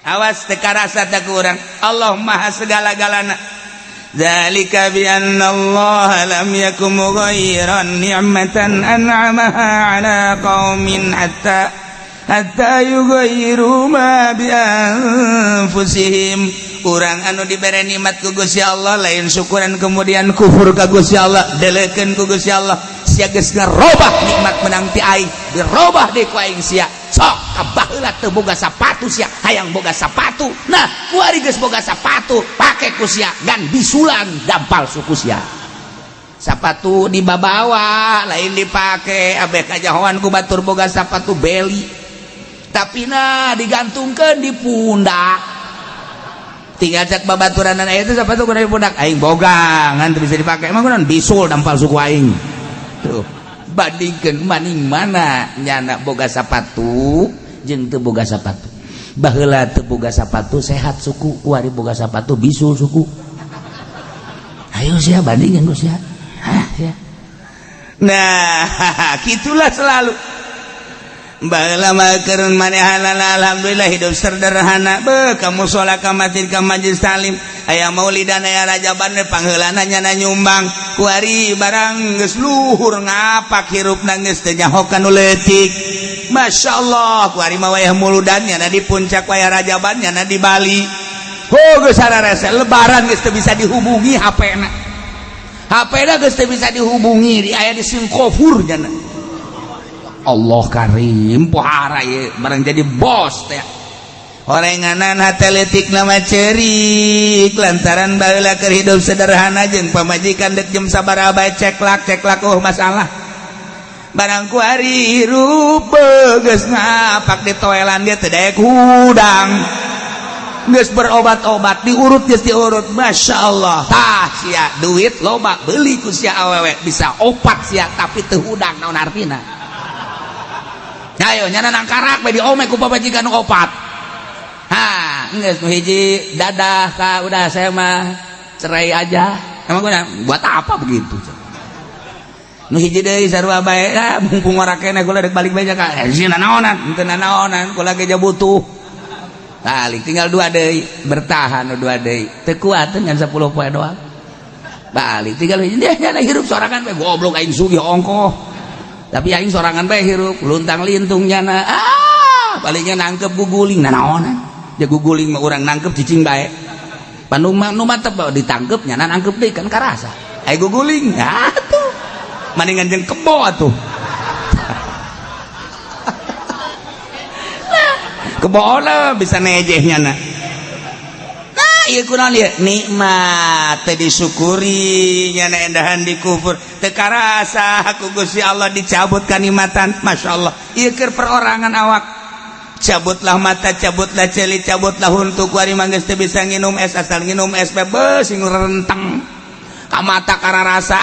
awas teka rasa tak kurang. Allah maha segala-galana. Dzalika bi anna Allah lam yakum mughayyiran ni'matan an'amaha 'ala qaumin hatta yughayyiru ma bi anfusihim. Urang anu dibere nikmat ku Gusti Allah lain syukuran kemudian kufur ka Gusti Allah, delekeun ku Gusti Allah, sia geus ngarobah nikmat menang ti aing, dirobah deui ku aing sia. Sok kabaheula teu boga sapatu sia, hayang boga sapatu. Nah, kuari geus boga sapatu, pake ku sia gan bisulan dampal suku sia. Sapatu dibabawa lain dipake, abeh kajahoan ku batur boga sapatu beli. Tapi nah digantungkeun di pundak. Tinggal cek babaturan aya teh sapatu kudu di pundak, aing boga ngan teu bisa dipake. Emang kunaon bisul dampal suku aing. Tuh. Bandingkeun maning mana nyana boga sapatu jeung teu boga sapatu. Baheula teu boga sapatu sehat suku, kuari boga sapatu bisul suku. Ayo sia bandingkeun ku sia. Ya. Nah, gitulah selalu. Baheula mah keur manehanana alhamdulillah hidup sederhana. Beuh kamu sholat ka masjid ka majelis taklim, aya maulidan aya rajaban pangheulana nyana nyumbang. Kuari barang geus luhur ngapak hirupna geus teu nyahokan nu leutik. Masyaallah kuari mah wayah muludan nyana di puncak, wayah rajaban nyana di Bali. Oh geus sararese lebaran geus teu bisa dihubungi HP-na. HP-na geus teu bisa dihubungi, aya di Singapura nyana. Allah karim pohara ye barang jadi bos teh. Orenganan hate leutik nama ceurik lantaran baheula keur hidup sederhana jeung pamajikan dek jam sabaraha bae ceklak masalah. Barang kuari hirup geus ngapak di toelan dia teu daek hudang. Geus berobat-obat diurut geus diurut, masyaallah. Tah sia duit loba beuli ku sia awewe bisa opat sia tapi teu hudang naon artina. Ayo nyana nangkarak bae diome ku pamajikan opat. Ha, geus nu hiji dadah ka udah saya mah cerai aja. Emang buat apa begitu? Nu hiji deui sarua bae, mumpung ora keneh kula rek balik bae ka. Sina naonan, henteu naonan, kula ge butuh. Balik tinggal 2 deui, bertahan 2 deui. Teu kuat ngan 10 poe doang. Balik tinggal hiji dia nyana hirup sorangan bae goblok aing sugih ongkoh. Tapi aing sorangan bae hirup luntang lintung nyana. Baliknya nangkep guguling nanaonan. Ya guguling mah urang nangkep cicing bae. Panu nu mantep ditangkep nyana nangkep deui kan karasa. Ai guguling. Atuh. Maningan jeung kebo atuh. Keboona bisa nejeh nyana. Ieu kunaon ieu nikmat teh disyukuri nyana endahan dikufur teu karasa ku Gusti Allah dicabut kanikmatan. Masyaallah ieu keur perorangan awak. Cabutlah mata, cabutlah celi, cabutlah huntu, kuari mah geus teu bisa nginum es, asal nginum es bebes sing renteng ka mata kararasa.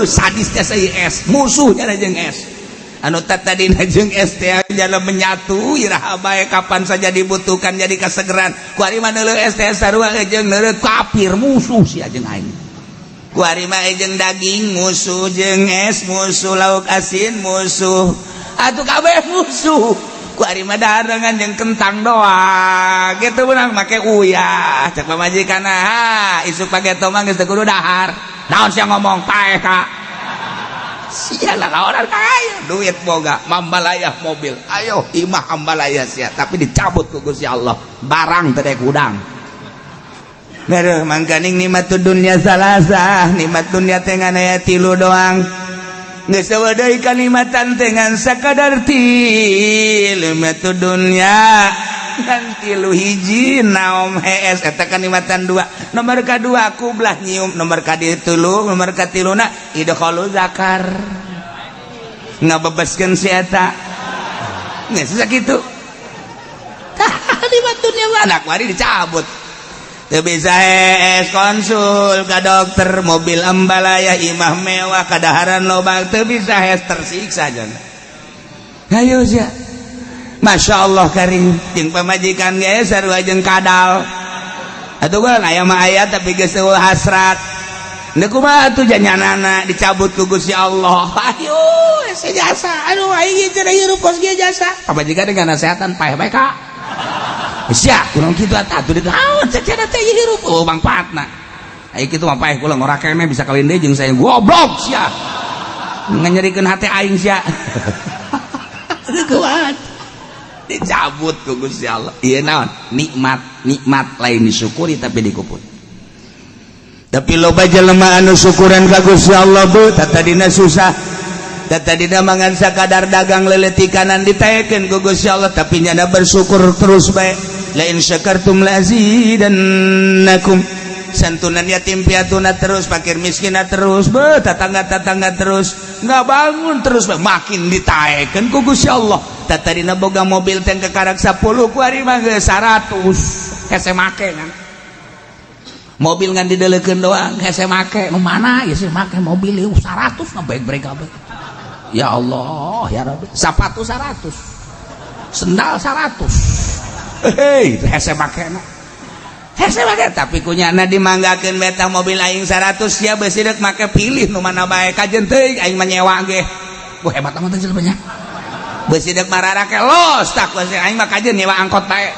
Sadis teh saeuy es, musuh nyana jeung es. Anu tadina jeung es teh jalan menyatu iraha bae kapan saja dibutuhkan jadi kasegeran. Kuari mah neuleuh es teh sarua jeung neuleuh kafir musuh sia jeung aing. Kuari mah jeung daging musuh jeung es musuh, lauk asin musuh. Atuh kabeh musuh. Kuari mah dahareungan jeung kentang doang. Kitu beunang make uyah. Cek pamajikanna, "Ha, isuk page tomang geus teu kudu dahar." Naon sia ngomong paeh ka sialah lawan kaya duit boga mambalayah mobil ayo imah ambalayah sia tapi dicabut ku Gusti Allah barang teu daek hudang. Bener mangkaning nikmatud dunya salasah, nikmat dunya teh ngan aya 3 doang. Geus eueuh deui kanikmatan teh ngan sakadar nikmatud dunya kan 3 hiji naom hees eta kanikmatan 2. Nomor kadua kublah nyium, nomor kaditulu, nomor katiluna idkhalu zakar. Ngabebaskeun si eta. Geus sakitu. Nikmat dunya anak wari dicabut. Teu bisa hees konsul ka dokter, mobil ambalayah, imah mewah, kadaharan loba teu bisa hees tersiksa jangan. Ayo sia. Masya Allah karim jeung pamajikan ge sarua jeung kadal. Atuh kan aya mah aya tapi geus eueuh hasrat. Nya kumaha atuh janyanana dicabut ku Gusti Allah. Ayo asa jasa. Aduh aing cenah hirup kos ge jasa. Pamajikan dengan nasehatan paeh bae ka. sia kurang kitu atuh ditaon cecena teh hirup oh mangpaatna aya kitu mah paeh kula ngora keneh bisa kawin deui jeung saya goblok sia nganyerikeun hate aing sia kuat dicabut ku Gusti Allah ieu naon nikmat lain disyukuri tapi dikuput tapi loba jelema anu syukuran ka Gusti Allah beuh tadina susah tadina mangan sakadar dagang leuleutik kanan ditaekeun ku Gusti Allah tapi nyana bersyukur terus bae la in syakartum la azidannakum santunan yatim piatuna terus fakir miskinna terus beuh tatangga terus nggak bangun terus makin ditaekeun ku Gusti Allah tadina boga mobil teh kekarak 10 kuari mah geus 100 hese make kan mobil ngan dideleukeun doang hese make nu mana ya sih make mobil 100 na baik-baik kabeh ya Allah ya Rabbi sapatu 100 sendal 100 hei hese make na hese make tapi kunyana dimanggakeun beta mobil aing 100 ya beus deuk make pilih nu mana bae kajen teuing aing mah nyewa ge wah hebat amat teh jelema nya beus deuk mararake los tak aing mah kajen nyewa angkot bae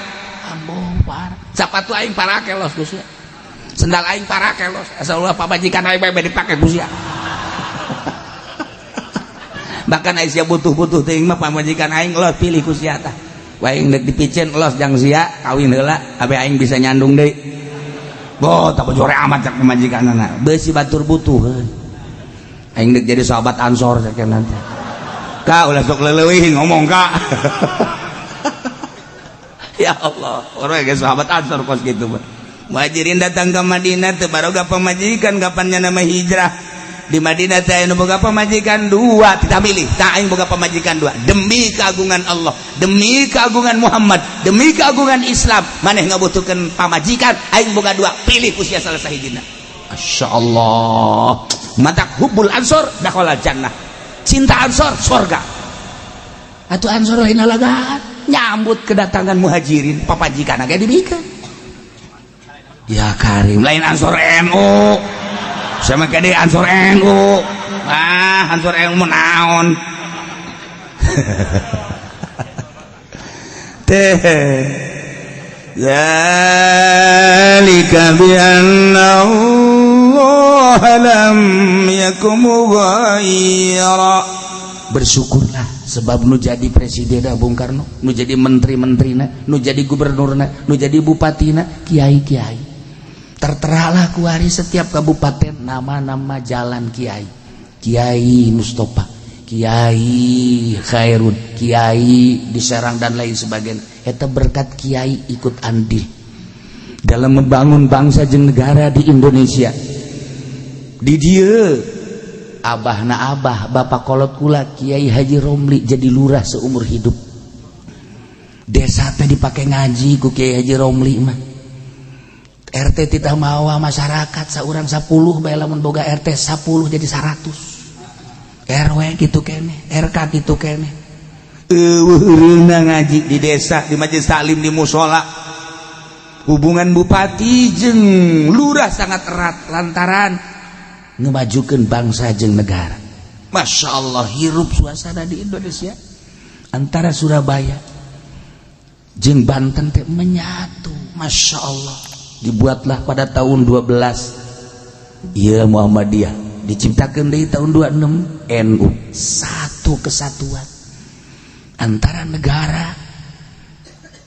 ambo par sapatu aing parake los geus sendal aing parake los asalna pamajikan aing bae dipake Gusti bahkan aing sia butuh teuing mah pamajikan aing los pilih ku sia tah aing deuk dipicen los jang sia kawin heula abe aing bisa nyandung deui boh tak bojore amat cak pamajikanna beus batur butuh aing deuk jadi sahabat Ansor sakeun nanti ka ulah sok leuleuwih ngomong ka ya Allah orang ge sahabat Ansor kos kitu mah muhajirin datang ke Madinah teu baroga pamajikan kapan nama hijrah di Madinah teh anu boga pamajikan 2 kita milih tah aing boga pamajikan 2 demi keagungan Allah demi keagungan Muhammad demi keagungan Islam maneh ngabutuhkeun pamajikan aing boga 2 pilih ku sia salah sahijina masyaallah matak hubbul ansor dakhala jannah cinta ansor surga atuh ansor lain alagaan nyambut kedatangan muhajirin pamajikan ge dibikeun ya Karim lain ansor NU sama kade ansor NU ansor NU naon teh zalika bi anna Allah lam yakum ghaira bersyukurlah sebab nu jadi presiden Bung Karno nu jadi menteri-menterina nu jadi gubernurna nu jadi bupatina kiai-kiai terteralah kuari setiap kabupaten nama-nama jalan kiai Mustafa Kiai Khairun Kiai di Serang dan lain sebagainya eta berkat kiai ikut andil dalam membangun bangsa jeung negara di Indonesia di dieu abahna abah bapak kolot kula Kiai Haji Romli jadi lurah seumur hidup desa teh dipake ngaji ku Kiai Haji Romli mah RT tidak mawa masyarakat saurang 10 bae lamun boga RT 10 jadi 100 RW gitu kene RK gitu kene eueureuna ngaji di desa di majelis taklim di musola hubungan bupati jeung lurah sangat erat lantaran ngemajukeun bangsa jeung negara Masya Allah hirup suasana di Indonesia antara Surabaya jeung Banten teh menyatu Masya Allah dibuatlah pada tahun 12 ya Muhammadiyah diciptakan dari tahun 26 NU satu kesatuan antara negara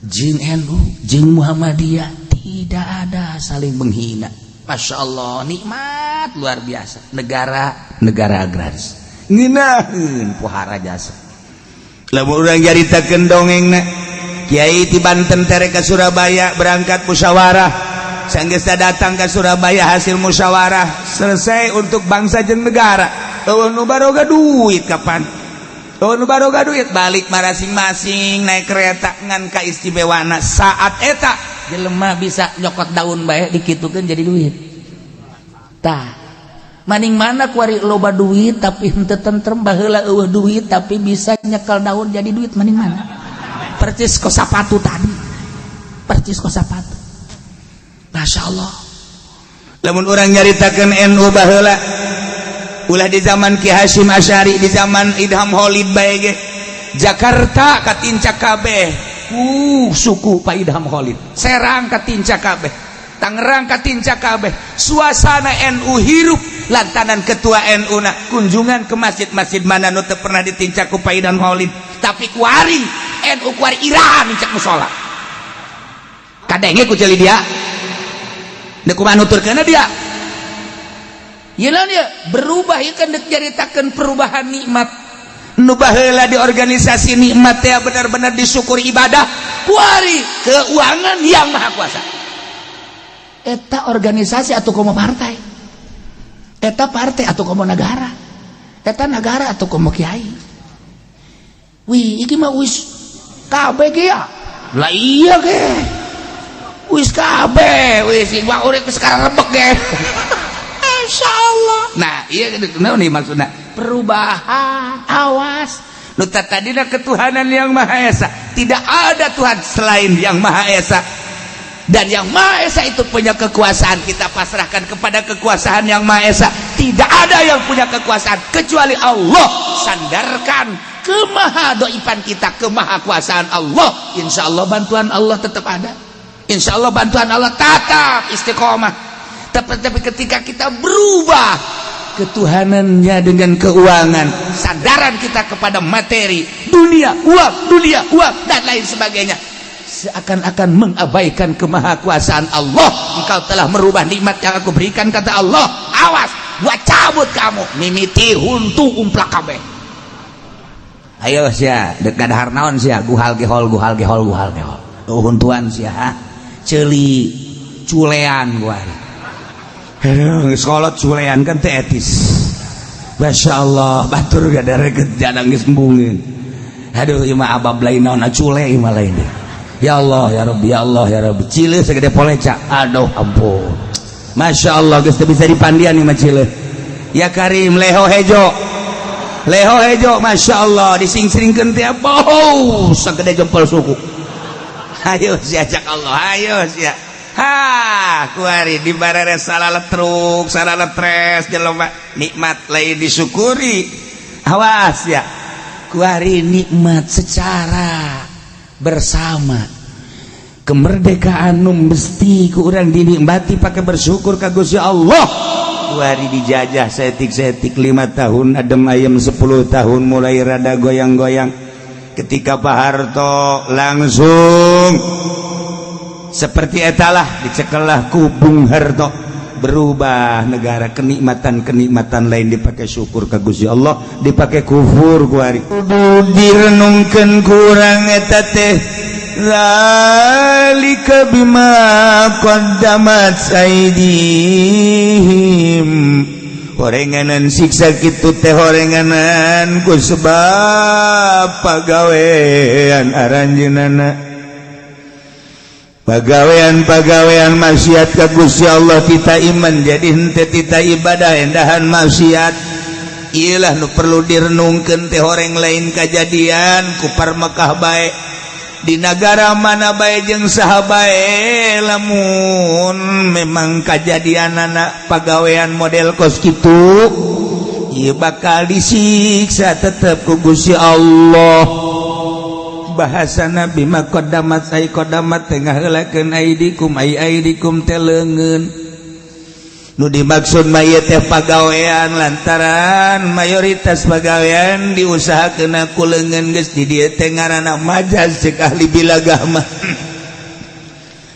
jeung NU jeung Muhammadiyah tidak ada saling menghina Masya Allah nikmat luar biasa negara agraris ngeunaheun pohara jasa lamun urang jaritakeun dongengna Kiai ti Banten tere ke Surabaya berangkat musyawarah sanggesa datang ke Surabaya hasil musyawarah selesai untuk bangsa jeung negara eueuh nu baroga duit kapan eueuh nu baroga duit balik masing-masing naik kereta ngan kaistimewana saat eta jelema bisa nyokot daun bae dikitukeun jadi duit tah maning mana kuari loba duit tapi henteu tentrem baheula eueuh duit tapi bisa nyekel daun jadi duit maning mana percis ko sapatu tadi percis ko sapatu Masya Allah lamun orang nyaritakeun NU baheula ulah di zaman Ki Hasyim Asy'ari di zaman Idham Holid bae ge Jakarta katincak kabeh suku Pak Idham Khalid Serang ka Tinca kabeh Tangerang ka Tinca kabeh suasana NU hirup lantanan ketua NU na kunjungan ke masjid-masjid mana nu teu pernah ditinca ku Pak Idham Khalid tapi kuari NU kuari irahan cek musola kadenge ku ceuli dia da kumaha nuturkeunna dia yeuna dia berubah ieu kan diceritakeun perubahan nikmat nu baheula di organisasi nikmat teh benar-benar disyukuri ibadah kuari keuangan yang maha kuasa eta organisasi atau komo partai eta partai atau komo negara eta negara atau komo kiai wih iki mah wis kabeh ge ya lah iya ge wis kabeh wis gua urip sekarang rebek ge insyaallah nah iya naon nih maksudna perubahan awas nu tadina ketuhanan yang maha esa tidak ada Tuhan selain yang maha esa dan yang maha esa itu punya kekuasaan kita pasrahkan kepada kekuasaan yang maha esa tidak ada yang punya kekuasaan kecuali Allah sandarkan ke maha doipan kita ke maha kuasaan Allah insyaallah bantuan Allah tetap ada insyaallah bantuan Allah tetap istiqomah tapi ketika kita berubah ketuhanannya dengan keuangan sandaran kita kepada materi dunia uang dan lain sebagainya seakan-akan mengabaikan kemahakuasaan Allah engkau telah merubah nikmat yang aku berikan kata Allah awas gua cabut kamu mimiti huntu umplak kabeh ayo sia dek gadahar naon sia guhal gehol huntuan sia ceuli culean gua sekolot culean kan teh etis Masya Allah batur gadare jadang geus embungin aduh ieu mah abab lain naon cule ieu mah lain ya Allah ya Rabbi cile segede poleca aduh ampun Masya Allah geus teu bisa dipandian ieu mah cile ya Karim leho hejo Masya Allah dising-singkeun teh bau sagede jempol suku ayo sia cak Allah ayo sia kuari di barere salah letruk salah letres jelema nikmat lain disyukuri awas ya kuari nikmat secara bersama kemerdekaan nu mesti ku urang dinikmati pakai bersyukur ka Gusti Allah kuari dijajah setik-setik 5 tahun adem ayem 10 tahun mulai rada goyang-goyang ketika Pak Harto langsung seperti etalah dicekelah ku Bung Harto berubah negara kenikmatan lain dipakai syukur ka Gusti Allah dipakai kufur kuari kudu direnungkeun kurang eta teh zalika bima qaddamat aydihim horenganan siksa kitu teh horenganan ku sebab pagawean aranjeunana pagawean maksiat ka Gusti Allah tita iman jadi henteu tita ibadah endahan maksiat iyalah nu perlu direnungkeun teh horeng lain kajadian ku parmekah bae di negara mana bae jeung saha bae lamun memang kajadianana pagawean model kos kitu ieu bakal disiksa tetep ku Gusti Allah bahasa Nabi mah qaddamat ay qaddamat tengah heulakeun aidikum ay aidikum teh leungeun nu dimaksud mah ieu teh pagawean lantaran mayoritas pagawean diusahakeun ku leungeun geus di dieu teh ngaranna majaz ceuk ahli bilagah mah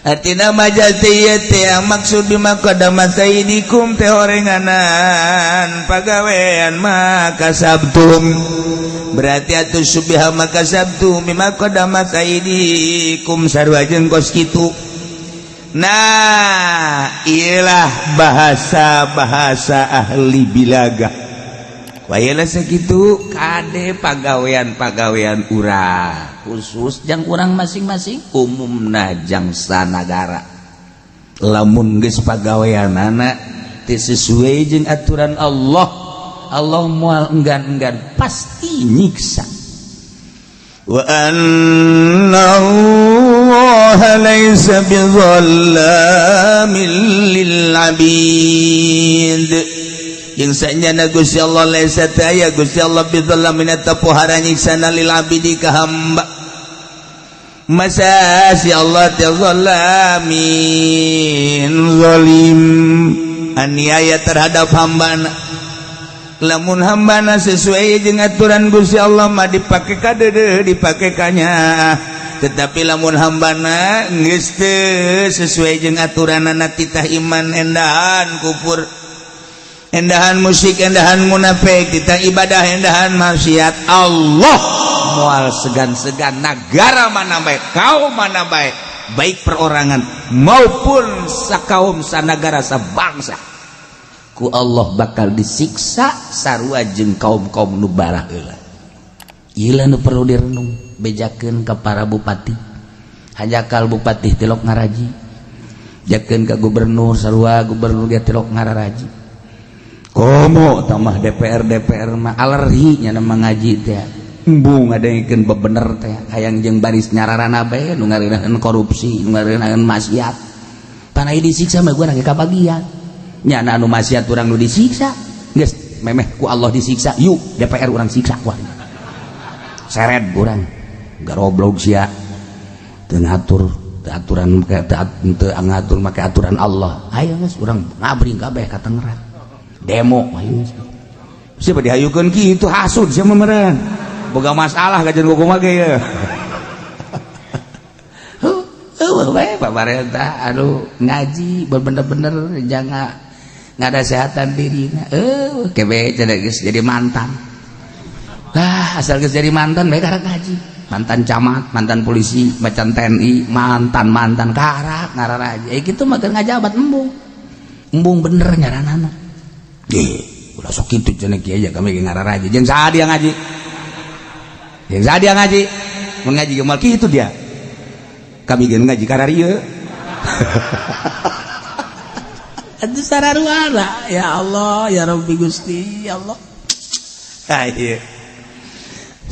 artina majaz teh ieu teh maksud bima qaddamat aidikum teh horenganan pagawean mah kasabtum berarti atuh subha maka sabtu mimma qadamat aidikum sarua jeung kos kitu nah iyalah bahasa ahli bilaga wayalah sakitu kade pagawean urang khusus jang urang masing-masing umumna jang sanagara lamun geus pagaweanana teu sesuai jeung aturan Allah moal enggan pasti nyiksa wa anna Allah laysa bizallamin lil abid jeung sanyana Gusti Allah laysa taya Gusti Allah bizallamin atapohara nyiksana lil abidi ka hamba masa si Allah teh zalamin zalim aniaya terhadap hambana lamun hambana sesuai jeung aturan Gusti Allah mah dipake ka deudeuh dipake ka nya tetapi lamun hambana geus teu sesuai jeung aturanana titah iman endahan kufur endahan musik endahan munafik titah ibadah endahan maksiat Allah moal segan-segan negara mana baik kaum mana baik baik perorangan maupun sakaum sanagara sabangsa ku Allah bakal disiksa sarua jeung kaum-kaum nu barah heula ieu nu perlu direnung bejakeun ka para bupati hajakal bupati tilok ngaraji jakeun ka gubernur sarua gubernur ge tilok ngararaji komo tamah DPR mah alergi nya nama ngaji teh embung ngadengkeun bebener teh hayang jeung baris nyararana bae nu ngarenaheun korupsi nu ngarenaheun maksiat tanah disiksa mah gua ge kabagian nya anu maksiat urang nu disiksa geus memeh ku Allah disiksa yuk DPR urang siksa wah seret urang garoblog sia teu ngatur aturan teu ngatur make aturan Allah ayo geus urang ngabring kabeh ka Tangerang demo ayo geus siapa dihayukeun kitu hasud sia meureun boga masalah kajen kumaha ge ya we pamarentah anu ngaji bener-bener jangan ngada sehatan dirina kebe geus jadi mantan asal geus jadi mantan bae karek ngaji mantan camat mantan polisi macan TNI mantan karak ngararaja kitu mah keur ngajabat embung bener nyaranana udah sok kitu cenah kieu aja kami ge ngararaja jeung saha dia ngaji yang sadia ngaji mengaji gemal kitu dia kami ge ngaji kararieu atuh sararuana ya Allah ya Rabbi Gusti ya Allah ieu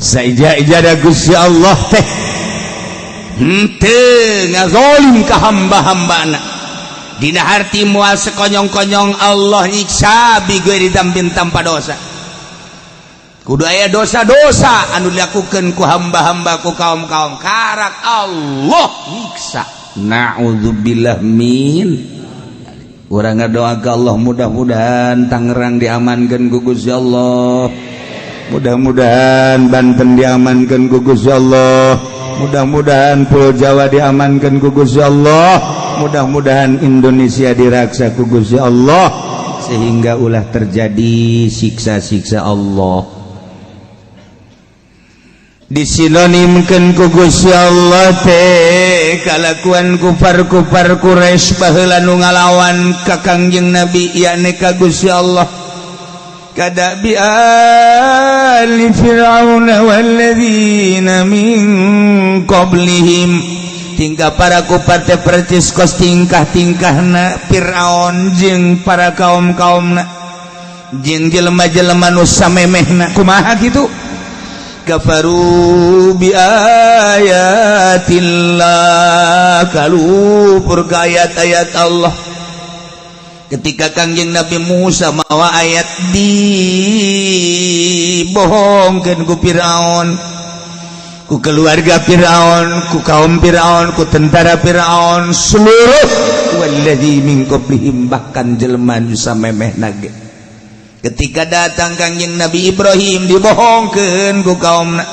saija-ija da Gusti Allah teh henteu ngazolim ka hamba-hambana dina harti moal sekonyong-konyong Allah nyiksa bigeuri dambin tanpa dosa kudu aya dosa-dosa anu dilakukeun ku hamba-hamba ku kaum-kaum karak Allah nyiksa naudzubillah min urang ngadoa ka Allah mudah-mudahan Tangerang diamankeun ku Gusti Allah mudah-mudahan Banten diamankeun ku Gusti Allah mudah-mudahan Pulau Jawa diamankeun ku Gusti Allah mudah-mudahan Indonesia diraksa ku Gusti Allah sehingga ulah terjadi siksa-siksa Allah disinonimkeun ku Gusti Allah teh kalakuan kufar-kufar Quraisy baheula nu ngalawan ka Kangjeng Nabi yakni ka Gusti Allah kadabi ali fir'aun walladzina min qablihim tingkah para kufar teh percis kos tingkah-tingkahna Firaun jeung para kaum-kaumna jeung jelema-jelema nu samemehna kumaha kitu kafaru bi ayatillah kalupur ka ayat-ayat Allah ketika Kangjeng Nabi Musa mawa ayat dibohongkeun ku Firaun ku keluarga Firaun ku kaum Firaun ku tentara Firaun seluruh walladzi min qablihim bahkan jelema nu samemehna ge ketika datang Kangjeng Nabi Ibrahim dibohongkeun ku kaumna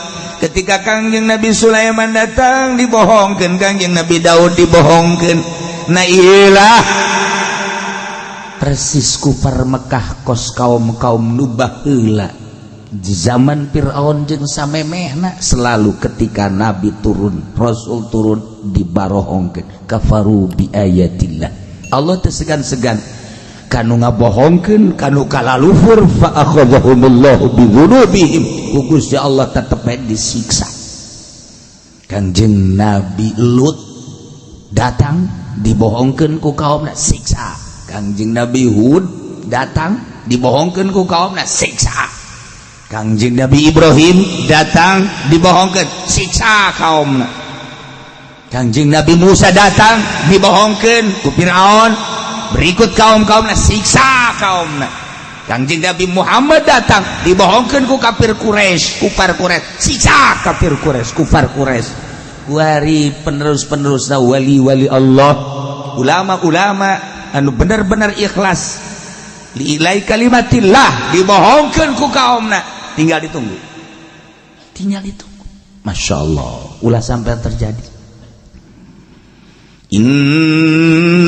ketika Kangjeng Nabi Sulaiman datang dibohongkeun Kangjeng Nabi Daud dibohongkeun na ieulah persis kufar Mekah kos kaum-kaum nu baheula di zaman Firaun jeung samemehna selalu ketika Nabi turun Rasul turun dibarohongkeun kafaru bi ayatillah Allah teu segan-segan kanu ngabohongkeun kanu kalalufur fa akhadhahumullahu bi dzunubihim Gusti Allah tetep disiksa Kangjeng Nabi Lut datang dibohongkeun ku kaumna siksa Kangjeng Nabi Hud datang dibohongkeun ku kaumna siksa Kangjeng Nabi Ibrahim datang dibohongkeun siksa kaumna Kangjeng Nabi Musa datang dibohongkeun ku Firaun berikut kaum-kaumna siksa kaumna Kangjeng Nabi Muhammad datang dibohongkeun ku kafir Quraisy kufar Quraisy siksa kafir Quraisy kufar Quraisy kuari penerus-penerusna wali-wali Allah, ulama-ulama anu bener-bener ikhlas liilai kalimatillah, dimohongkeun ku kaumna, tinggal ditunggu. Masya Allah, ulah sampai terjadi. Innallaha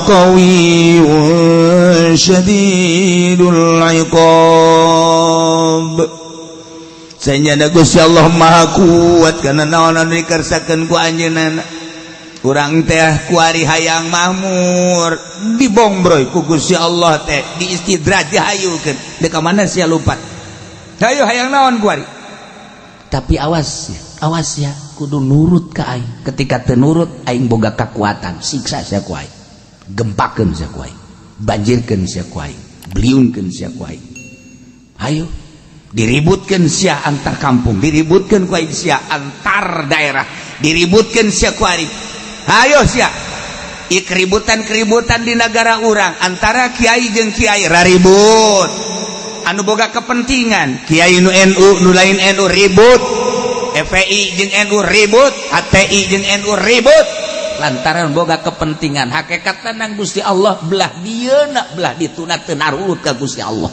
qawiyyun syadidul iqab. Sanyana Gusti Allah maha kuat kana naon anu dikersakeun ku anjeunna. Urang teh kuari hayang makmur dibombroy ku Gusti Allah teh, diistidraj dihayukeun. Deuk ka mana sia lupa. Hayu hayang naon kuari. Tapi awas ya, kudu nurut ka aing. Ketika teu nurut aing boga kekuatan, siksa sia ku aing. Gempakeun sia ku aing. Banjirkeun sia ku aing. Bliunkeun sia ku aing. Hayu diributkeun sia antar kampung, diributkeun ku aing sia antar daerah, diributkeun sia ku aing. Hayo sia. Ieu keributan-keributan di negara urang antara kiai jeung kiai raribut. Anu boga kepentingan, kiai nu NU nu lain NU ribut, FPI jeung NU ribut, HTI jeung NU ribut, lantaran boga kepentingan. Hakikatna nang Gusti Allah belah dieuna belah dituna teu narurut ka Gusti Allah.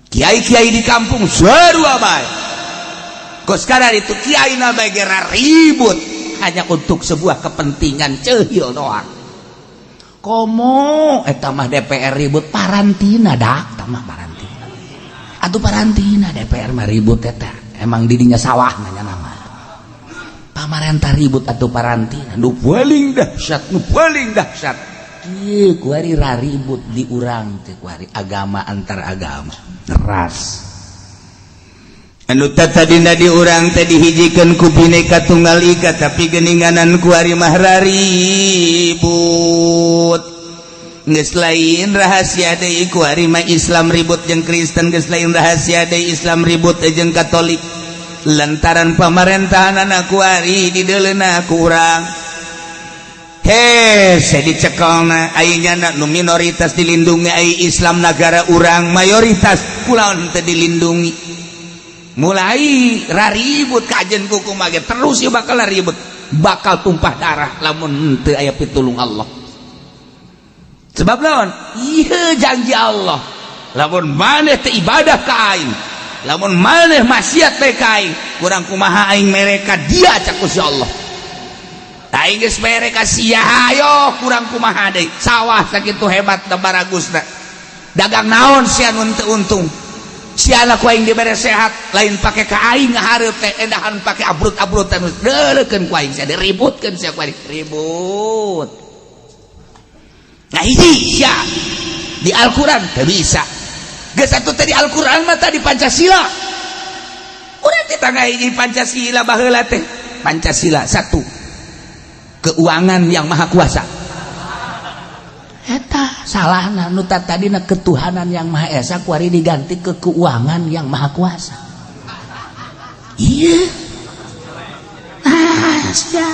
Kiai-kiai di kampung sarua bae, kos kadar itu kiai na bae geura ribut hanya untuk sebuah kepentingan ceuhil doang. Komo eta mah DPR ribut parantina dak, tamah parantina. Atuh parantina DPR mah ribut eta. Emang didinya sawah nanya nama. Pamarentah ribut atuh parantina. Nu paling dahsyat, Ieu kuari raribut di urang teh kuari agama antar agama. Ras. Anu tadina di urang teh dihijikeun ku Bhinneka Tunggal Ika, tapi geuninganan kuari mah raribut. Geus lain rahasia deui kuari mah Islam ribut jeung Kristen, geus lain rahasia deui Islam ribut jeung Katolik. Lantaran pamarentahanna kuari dideuleuna ku urang. Saya dicekelna ayeuna nu minoritas dilindungi, ai Islam negara urang mayoritas kulaon teu dilindungi. Mulai raribut kajen kuku mage terus ya bakal ribut, bakal tumpah darah lamun teu aya pitulung Allah. Sebab naon? Ieu janji Allah. Lamun maneh teu ibadah ka aing, lamun maneh maksiat teh ka aing, kurang kumaha aing mereka dia cak Gusti Allah. Aing geus mereka sia hayo kurang kumaha deui. Sawah sakitu hebat da baragusna. Dagang naon sia nu teu untung. Siana ku aing dibere sehat, lain pake ka aing ngahareup teh endahan pake abrut-abrutan deuleukeun ku aing sia diributkeun sia ku aing ribut. Nah hiji sia di Al-Qur'an teu bisa. Geus atuh teh di Al-Qur'an mah tadi Pancasila. Urang teh tangga hiji Pancasila baheula teh. Pancasila satu, keuangan yang maha kuasa. Eta salahna nu tadina ketuhanan yang maha esa kuari diganti ke keuangan yang maha kuasa. Iya. Sia.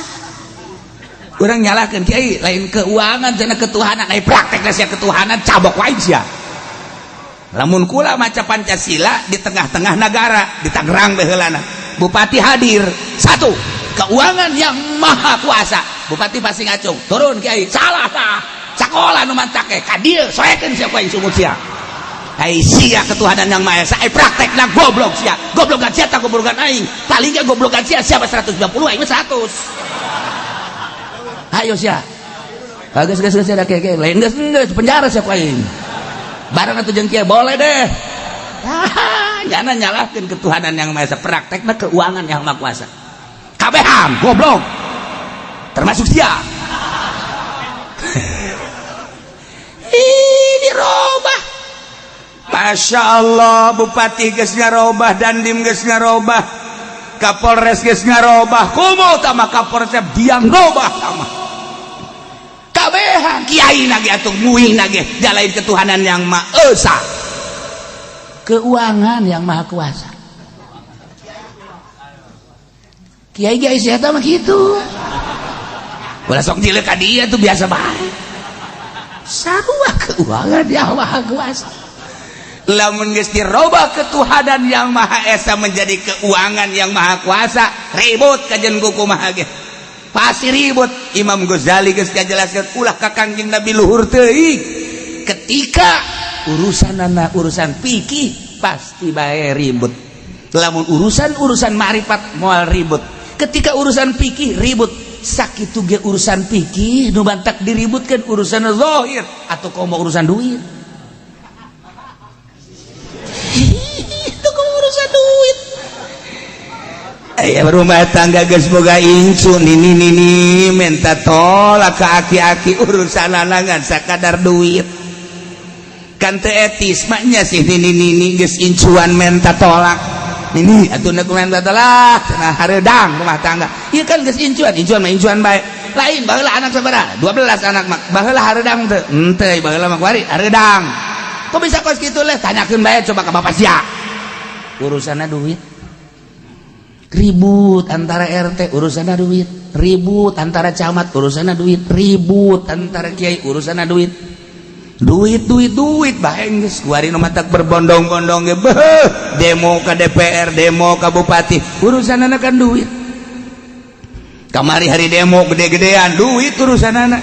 Urang nyalahkeun kiai lain keuangan cenah ketuhanan, ai praktekna sia ketuhanan cabok wae sia. Lamun kula maca Pancasila di tengah-tengah negara di Tangerang baheulana, bupati hadir. Satu, keuangan yang maha kuasa. Bupati pasti ngacung, turun kiai, salah tah. Sakola nu mantake ka dieu soekeun sia ku aing sumut sia. Ai sia ketuhanan yang maha esa, ai praktekna goblok sia. Goblokan sia tah goblokan aing. Palingnya goblokan sia siapa 190 aing 100. Ayo sia. Geus sia da keke, lain geus penjara sia ku aing. Barang atuh jeung kieu boleh deh. Jangan nyalahkeun ketuhanan yang maha esa, praktekna keuangan yang maha kuasa. Kabeham goblok. Termasuk sia. Ini robah. Masya Allah, bupati geus ngarobah, dandim geus ngarobah, kapolres geus ngarobah, kumaha tama kapolres biang robah tama. Kabehan kiai nage atuh muing nage jalain ketuhanan yang maha esa. Keuangan yang maha kuasa. Kiai-kiai sia tah mah kitu. Ulah sok jileuk ka dieu tuh biasa bae. Sarua keuangan yang maha kuasa. lamun geus dirobah ketuhanan yang Maha Esa menjadi keuangan yang Maha Kuasa, ribut kajen kumaha ge. Pasti ribut. Imam Ghazali geus ngajelaskeun ulah ka Kangjeng Nabi luhur teuing. Ketika urusan fikih pasti bae ribut. Lamun urusan ma'rifat moal ribut. Ketika urusan fikih ribut. Sakitu ge urusan fikih nu bantak diributkeun urusan zahir atau komo urusan duit. Itu urusan duit. Aya rumah tangga geus boga incu nini minta tolak ka aki-aki urusan lanangan sakadar duit. Kan teu etis maknya sih nini geus incuan minta tolak. Nini atuh neuk minta tolak cenah hareudang rumah tangga. Ieu kan geus incuan mah incuan bae. Lain baheula anak sabaraha? 12 anak mah. Baheula hareudang teu? Henteu baheula mah kuari hareudang. Kok bisa kos kitu leh? Tanyakeun bae coba ka Bapak sia. Urusanna duit. Ribut antara RT urusanna duit. Ribut antara camat urusanna duit. Ribut antara kiai urusanna duit. Duit bae geus kuari nu matak berbondong-bondong ge beuh. Demo ka DPR, demo ka bupati, urusanana kan duit. Kamari hari demo gede-gedean duit urusanana.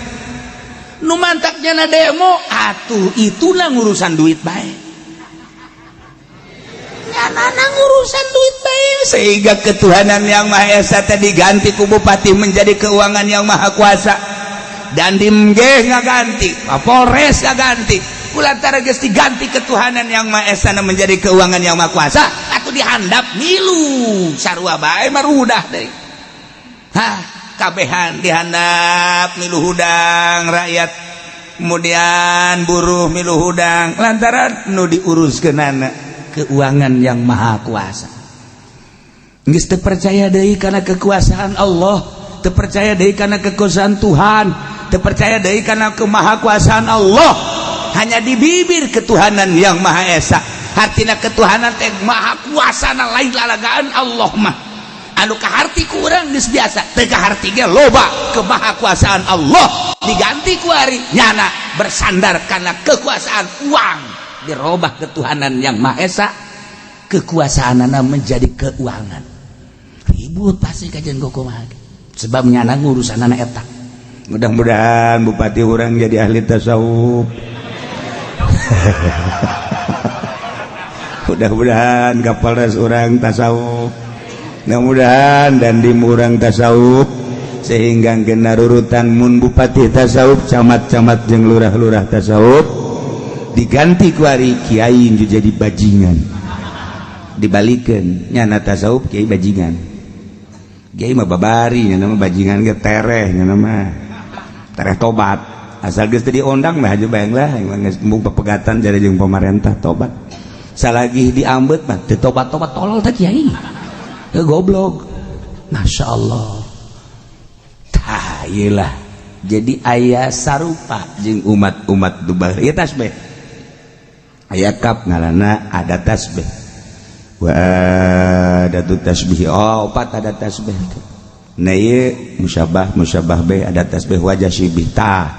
Nu mantaknya na demo atuh itulah urusan duit bae. Nyanana urusan duit bae sehingga ketuhanan yang Maha Esa tadi diganti ku bupati menjadi keuangan yang Maha Kuasa. Dan dimge ngaganti, Kapolres ngaganti. Kulantaran geus diganti ketuhanan yang Maha Esa menjadi keuangan yang Maha Kuasa, atuh dihandap milu sarua bae marudah deui. Kabehan dihandap milu hudang rakyat, kemudian buruh milu hudang lantaran nu diuruskeunana keuangan yang Maha Kuasa. Geus teu percaya deui kana kekuasaan Allah, teu percaya deui kana kekuasaan Tuhan, teu percaya deui kana kemahakuasaan Allah. Hanya di bibir ketuhanan yang Maha Esa. Artina ketuhanan teh Maha Kuasana lain lalagaan Allah mah. Anu kaharti ku urang geus biasa, teu kaharti ge loba kemahakuasaan Allah diganti ku ari nyana bersandar kana kekuasaan uang. Dirobah ketuhanan yang Maha Esa, kekuasaanana menjadi keuangan. Ribut pasti kajian kumaha. Sebab nyana ngurusanana eta. Mudah-mudahan bupati urang jadi ahli tasawuf. Mudah-mudahan Kapolres urang tasawuf. Mudah-mudahan dan di urang tasawuf sehingga kena urutan mun bupati tasawuf, camat-camat jeung lurah-lurah tasawuf diganti ku ari kiai jadi bajingan. Dibalikeun nyana tasawuf kiai bajingan. Kiai mah babari nyana mah bajingan ge tereh nyana mah. Tereh tobat. Asal geus teu diondang mah aja bayang lah geus embung pepegatan jadi jeung pemerintah tobat. Salagi diambet mah teu tobat-tobat tolol teh kiai. Goblok. Masya Allah. Tah iyalah. Jadi aya sarupa jeung umat-umat dubah. Ieu tasbih. Aya kap ngaranna ada tasbih. Wa adatu tasbih. Oh, 4 ada tasbih. Nah ieu musyabah be ada tasbih wajah syibih tah.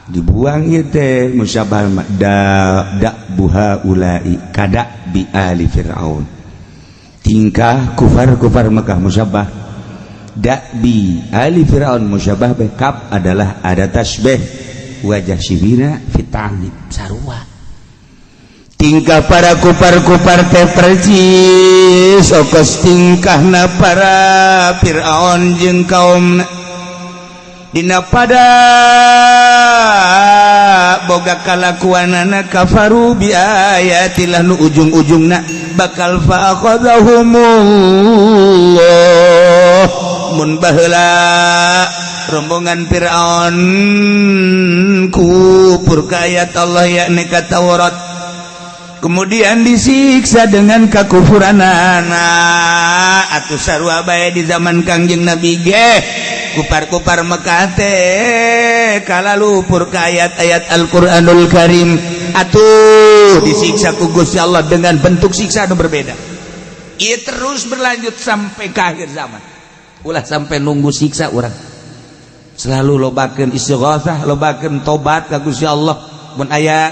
Dibuang ieu teh musyabah da buha ulai kada bi ali fir'aun. Tingkah kufar Mekah musyabah bi ali fir'aun musyabah be kap adalah ada tasbih wajah syibina fit'anib sarua. Tingkah para kupar teh percis okos tingkahna para Fir'aun jeung kaumna dina pada boga kalakuanana kafaru bi ayatillah nu ujung-ujungna bakal fa'akhadhahumullah mun baheula rombongan Fir'aun kupur ka ayat Allah yakni ka Taurat. Kemudian disiksa dengan kakufuranana atuh sarua bae di zaman Kangjeng Nabi ge kupar-kupar Mekah teh kalalupur ka ayat-ayat Al-Qur'anul Karim atuh disiksa ku Gusti Allah dengan bentuk siksa anu berbeda. Ieu terus berlanjut sampai ke akhir zaman. Ulah sampai nunggu siksa urang. Selalu lobakeun istighatsah, lobakeun tobat ka Gusti Allah. mun aya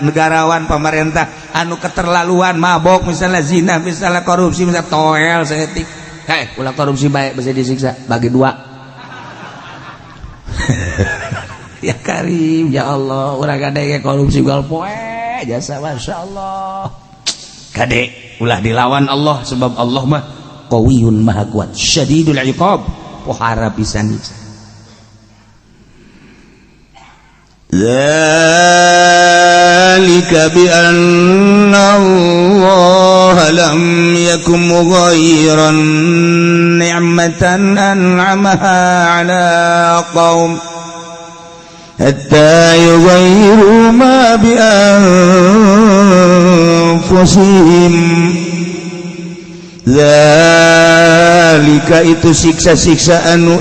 negarawan pemerintah anu keterlaluan mabok misalnya zina misalnya korupsi misalnya toel seetik ulah korupsi baik bisa disiksa bagi dua. Ya Karim ya Allah urang kade korupsi gal poe jasa masyaallah kade ulah dilawan Allah sebab Allah mah qawiyun maha kuat syadidul iqab pohara pisan dzalika bi anna Allah lam yakum mughayyiran ni'matan an'amaha 'ala qaum hatta yughayyiru ma bi anfusihim zalika itu siksa-siksa anu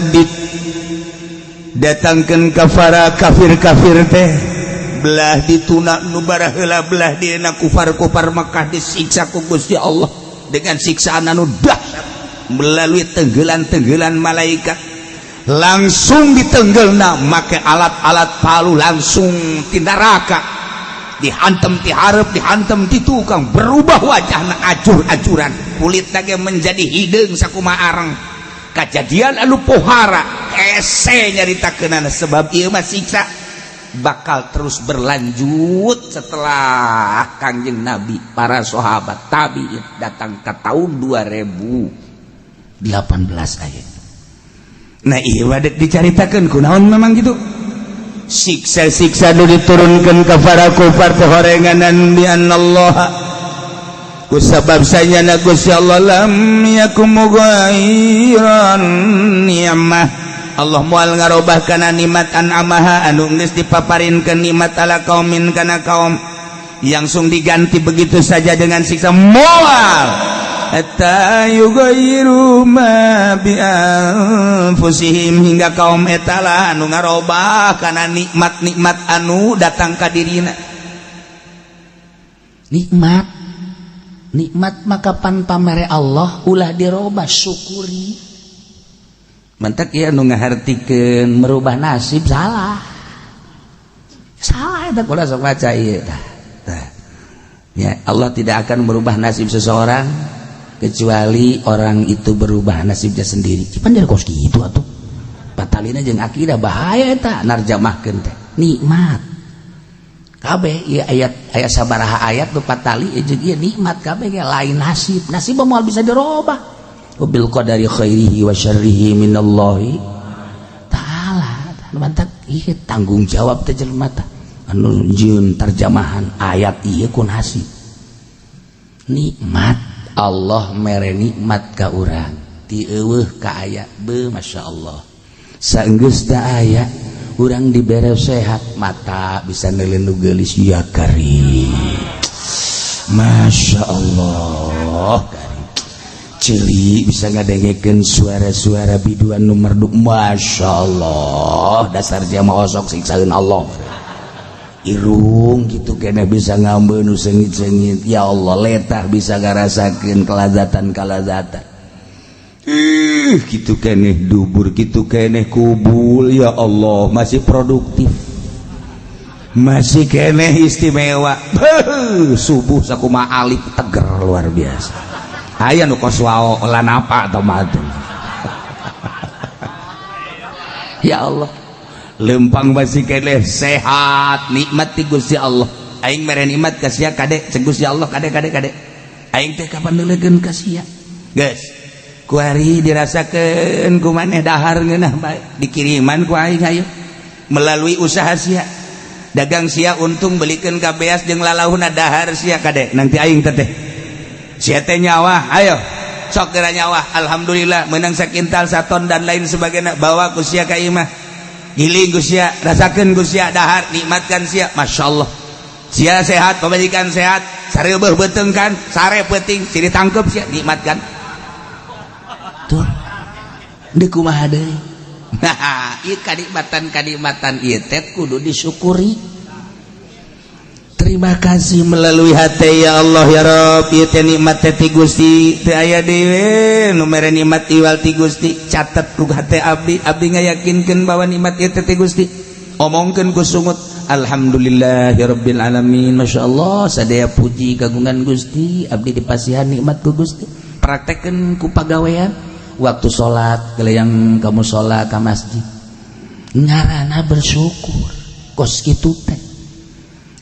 datangkeun kafara kafir-kafir teh belah dituna nu baraheula belah dina kufar-kufar Makkah disiksa ku Gusti Allah dengan siksaan anu dahsyat melalui tenggelan-tenggelan malaikat langsung ditenggelna make alat-alat palu langsung ti neraka dihantem ti hareup dihantem ti tukang berubah wajahna ajur-ajuran kulit lagi menjadi hideung sakumaha areng kejadian anu pohara hese nyaritakeunana sebab ieu mah siksa bakal terus berlanjut setelah Kangjeng Nabi para sahabat tabi'in datang ke tahun 2018 aya. Nah iya wadah dicaritakeun kunaon memang gitu siksa-siksa nu diturunkeun ka para kufar teh horenganan bi anallaha kusabab sayana Gusti Allah lam yakum mughayyiran ni'mah Allah moal ngarobah kana nikmat an'amaha anu geus dipaparinkeun nikmat ala qaumin kana kaum langsung diganti begitu saja dengan siksa moal hatta yughayyiru ma bi anfusihim hingga kaum eta lah anu ngarobah kana nikmat-nikmat anu datang ka dirina nikmat maka pan pamere Allah ulah dirobah syukuri mentek ya anu ngahartikeun merubah nasib salah eta kula sok baca ieu ya Allah tidak akan merubah nasib seseorang kecuali orang itu berubah nasibnya sendiri. Cuman dari kos gitu atuh. Batalina jeung akidah bahaya eta narjamahkeun teh. Nikmat. Kabeh ieu ayat sabaraha ayat nu patali jeung ieu nikmat kabeh ge lain nasib. Nasib moal bisa dirobah. Bil qadari khairihi wa syarrihi minallahi ta'ala. Mantap ieu tanggung jawab teh jelema teh. Anu jieun terjemahan ayat ieu ku nasib. Nikmat Allah mere nikmat ka urang ti eueuh ka aya beuh masyaallah saenggeus teu aya urang dibere sehat mata bisa neuleun nu geulis ya Karim masyaallah Karim ceuli bisa ngadengekeun suara-suara biduan nu merdu masyaallah dasar jamaah sok siksaeun Allah irung gitu kena bisa ngambil nu sengit-sengit ya Allah letah bisa ngarasakeun kelazatan gitu kene dubur gitu kene kubul ya Allah masih produktif masih kene istimewa subuh sakumaha alif teger luar biasa aya nu kos wao lan apa atau madu ya Allah lempang masih kene sehat nikmat ti Gusti Allah aing mere nikmat ka sia kade cek Gusti Allah kade aing teh kapan neulekeun ka sia geus ku ari dirasakeun ku maneh dahar ngeunah bae dikiriman ku aing hayu melalui usaha sia dagang sia untung belikeun ka beas jeung lalauhna dahar sia kade nanti aing teh sia teh nyawa ayo sok geura nyawa alhamdulillah meunang sakintal saton dan lain sebagainya bawa ku sia ka imah giling Gusia rasakeun Gusia dahar nikmatkan sia masyaallah sia sehat pamajikan sehat sareubeuh beuteung kan sare peuting si ditangkep sia nikmatkan tuh deuk kumaha deui nah ieu kanikmatan ieu teh kudu disyukuri terima kasih melalui hati ya Allah ya Rabb ieu teh nikmat ti Gusti teu aya dewe nu mere nikmat iwal ti Gusti catet ku hati abdi ngayakinkeun bahwa nikmat ieu teh ti Gusti omongkeun ku sungut alhamdulillahirabbil alamin. masyaallah sadaya puji kagungan Gusti abdi dipasihan nikmat ku Gusti. Praktekkeun ku pagawean waktu salat geulayang kamu salat ka masjid ngaranna bersyukur kos kitu teh.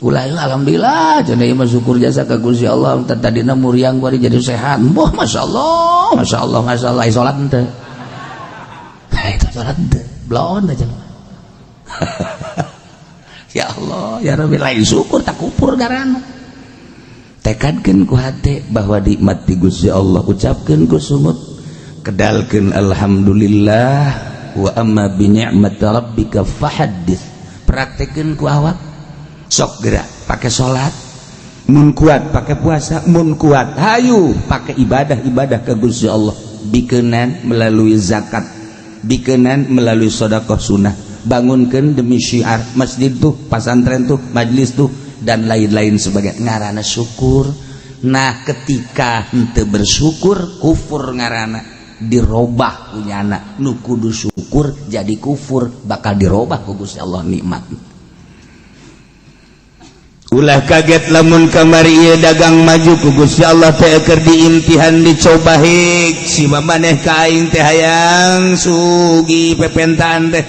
Ulah alhamdulillah cenah ieu mah syukur jasa ka Gusti Allah tadina muriang bari jadi sehat. Boh masyaallah masyaallah masyaallah salat teh. Itu salat teh blon aja. Ya Allah ya Rabbi lain syukur tak kupur garana. Tekadkeun ku hate bahwa nikmat ti Gusti Allah ucapkeun ku sumut kedalkeun alhamdulillah wa amma bi ni'mati rabbika fahaddits. Praktekkeun ku awak sok gerak pakai salat mun kuat pakai puasa mun kuat hayu pakai ibadah ke Gusti Allah bikeunan melalui zakat bikeunan melalui sedekah sunnah bangunkeun demi syiar masjid tuh pasantren tuh majelis tuh dan lain-lain sebagai ngaranna syukur. Nah ketika henteu bersyukur kufur ngaranna dirobah punyana nu kudu syukur jadi kufur bakal dirobah ku Gusti Allah nikmat. Ulah kaget lamun kamari ieu dagang maju ku Gusti Allah teh keur diimtihan dicoba hik si maneh ka aing teh hayang sugi pepentaan teh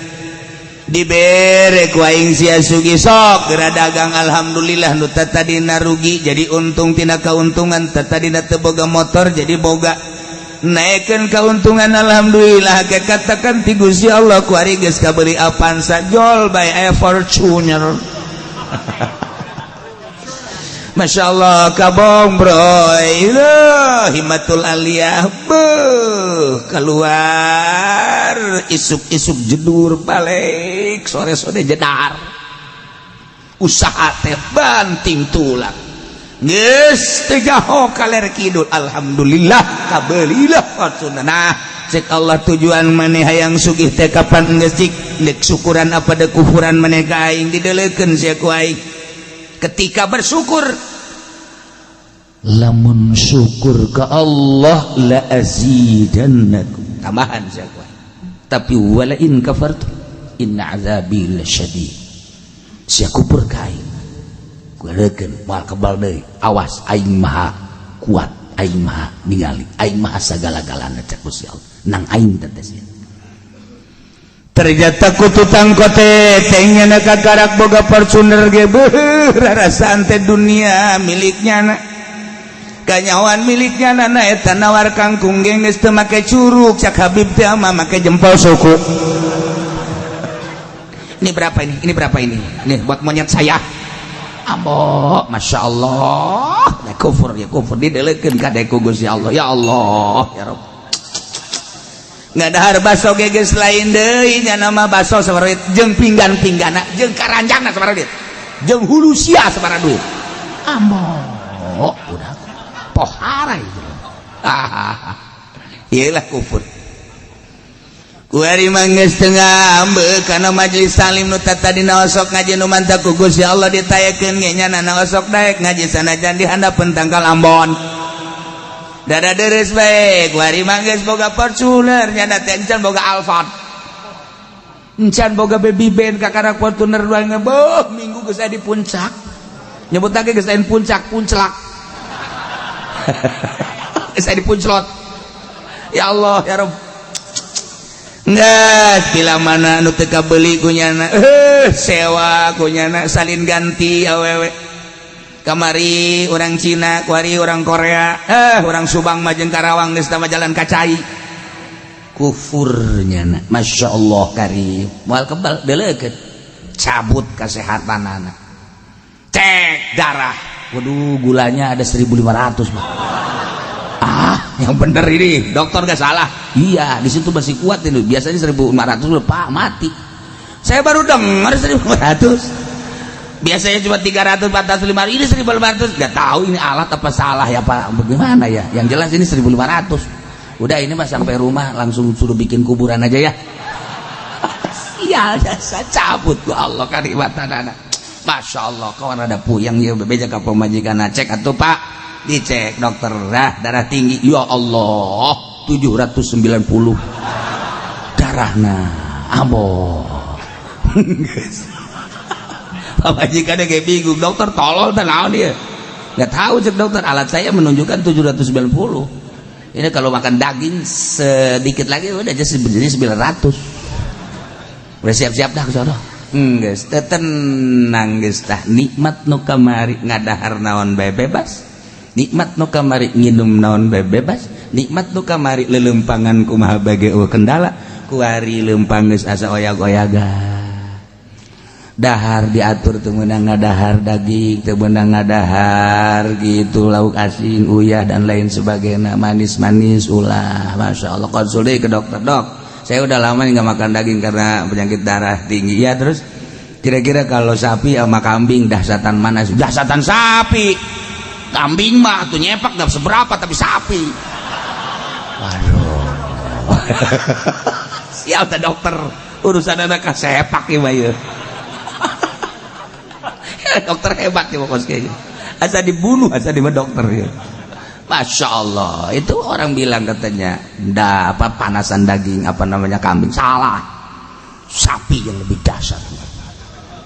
dibere ku aing sia sugi sok geura dagang alhamdulillah nu tadina rugi jadi untung tina kauntungan tadina teu boga motor jadi boga naikkeun kauntungan alhamdulillah ke katakan ti Gusti Allah ku ari geus kabeli Avanza jol bae aya Fortuner. Masya Allah kabong bro himatul aliyah keluar isuk-isuk jedur balik sore-sore jedar usaha teh banting tulang geus teu jaho kaler kidul alhamdulillah kabelilah fortuna. Nah cek Allah tujuan maneh hayang sugih teh kapan geus cik syukuran apa de kufuran maneh ka aing dideulekeun sia ku aing. Ketika bersyukur lamun syukur ke Allah la azidannakum tambahan siapa tapi wala in kafartu inna azabi lasyadid sia kufur ka aing kurekeun moal kebal deui awas aing maha kuat aing maha ningali aing maha sagala-galana cek Gusti Allah nang aing teh ternyata ku tutang kote tengnya na kagarak boga Fortuner ge beuh rarasaan teh dunia miliknya na kanyawan miliknya na eta nawar kangkung ge geus teu make curug cak Habib teh mah make jempol suku. Ini berapa ini nih buat monyet saya ambo masya Allah kufur didelekeun ka deku Gusti Allah ya Allah ya Rabb. Ngadahar baso geges lain deui nya nama baso sabaraha duit jeung pinggan-pinggana jeung karanjangna sabaraha duit jeung hulu sia sabaraha duit ambo udah pohara itu iyalah kufur kuari manggeus teu ngambeu kana majelis salim nu tadina osok ngaji nu mantap ku Gusti Allah ditayakeun ge nya na osok daek ngaji sanajan di handapeun tangkal Ambon dada deres baik wari mangges boga Fortuner nyana teh encan boga Alphard encan boga baby band kakara Fortuner doang beuh minggu geus di puncak nyebut lagi geus di puncak puncelak geus di punclot ya Allah ya Rabb nggak pila mana nu teu kabeuli ku nyana sewa ku nyana salin ganti awewe kamari orang Cina, kuari orang Korea, orang Subang majeng Karawang geus tama jalan kacai. Kufurnya na. Masya Allah karim. Moal kebal deulekeun. Cabut kesehatanana. Cek darah. Waduh gulanya ada 1.500 mah. Yang bener ini, dokter gak salah. Iya, di situ masih kuat ini. Biasanya 1.500 Pak mati. Saya baru dengar 1.500. Biasanya cuma 300, 400, 500, ini 1.500. Gak tahu ini alat apa salah ya Pak, bagaimana ya. Yang jelas ini 1.500. Udah ini mas sampai rumah langsung suruh bikin kuburan aja ya. Iya saya cabut gua Allah karibatan anak. Masya Allah kawan ada puyang ya bebeja ke pemajikan cek atuh Pak dicek dokter darah tinggi ya Allah 790 darahna ambo pamajikannya kayak bingung, dokter tolol naon dia, nggak tahu cek dokter, alat saya menunjukkan 790, ini kalau makan daging sedikit lagi udah jadi 900. Udah siap-siap dah kesono. Geus tenang geus tah, nikmat nu kamari ngadahar naon bae bebas, nikmat nu kamari nginum naon bae bebas, nikmat nu kamari lelempangan kumaha bage kendala, kuari lempang geus asa oyag-oyagan. Dahar diatur teu meunang ngadahar daging, teu meunang ngadahar gitu lauk asin, uyah dan lain sebagainya, manis-manis ulah. Masya Allah, konsul ke dokter, dok, saya udah lama nggak makan daging karena penyakit darah tinggi. Ya terus kira-kira kalau sapi sama kambing dahsatan mana? Dahsatan sapi. Kambing mah tuh nyepak gak seberapa, tapi sapi. Waduh. Siap ta dokter, urusan anak sepak ya bayu. Dokter hebat ya pokoknya. Asa dibunuh, asa dibunuh dokter ya. Masya Allah, itu orang bilang katanya panasan daging apa namanya kambing, salah. Sapi yang lebih dahsyat.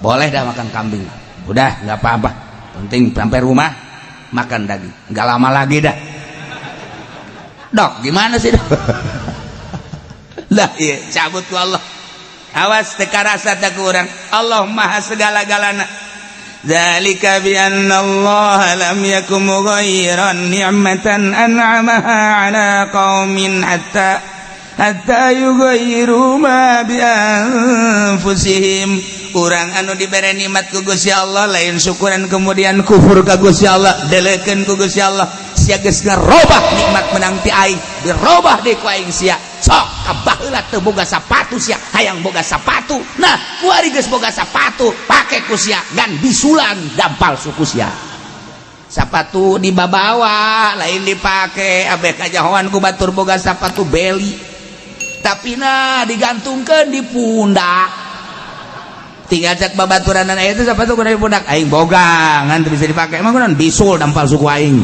Boleh dah makan kambing, udah nggak apa-apa. Penting sampai rumah makan daging, nggak lama lagi dah. Dok, gimana sih dok? Lah iya, cabut ku Allah. Awas teka rasa tak kurang. Allah maha segala-galana. Dzalika bi anna Allah lam yakum mughayyiran ni'matan an'amaha 'ala qaumin hatta yughayyiru ma bi anfusihim. Urang anu dibere nikmat ku Gusti Allah lain syukuran kemudian kufur ka Gusti Allah, delekeun ku Gusti Allah, sia geus ngarobah nikmat menang ti aing, dirobah deui ku aing sia. Sok kabaheula teu boga sapatu sia, hayang boga sapatu. Nah, kuari geus boga sapatu, pake ku sia dan bisulan dampal suku sia. Sapatu dibabawa, lain dipake, abeh kajahoan ku batur boga sapatu beli. Tapi nah digantungkeun di pundak. Tinggal cek babaturan aya itu sapatu kudu di pundak, aing boga, ngan teu bisa dipake. Emang kunaon bisul dampal suku aing.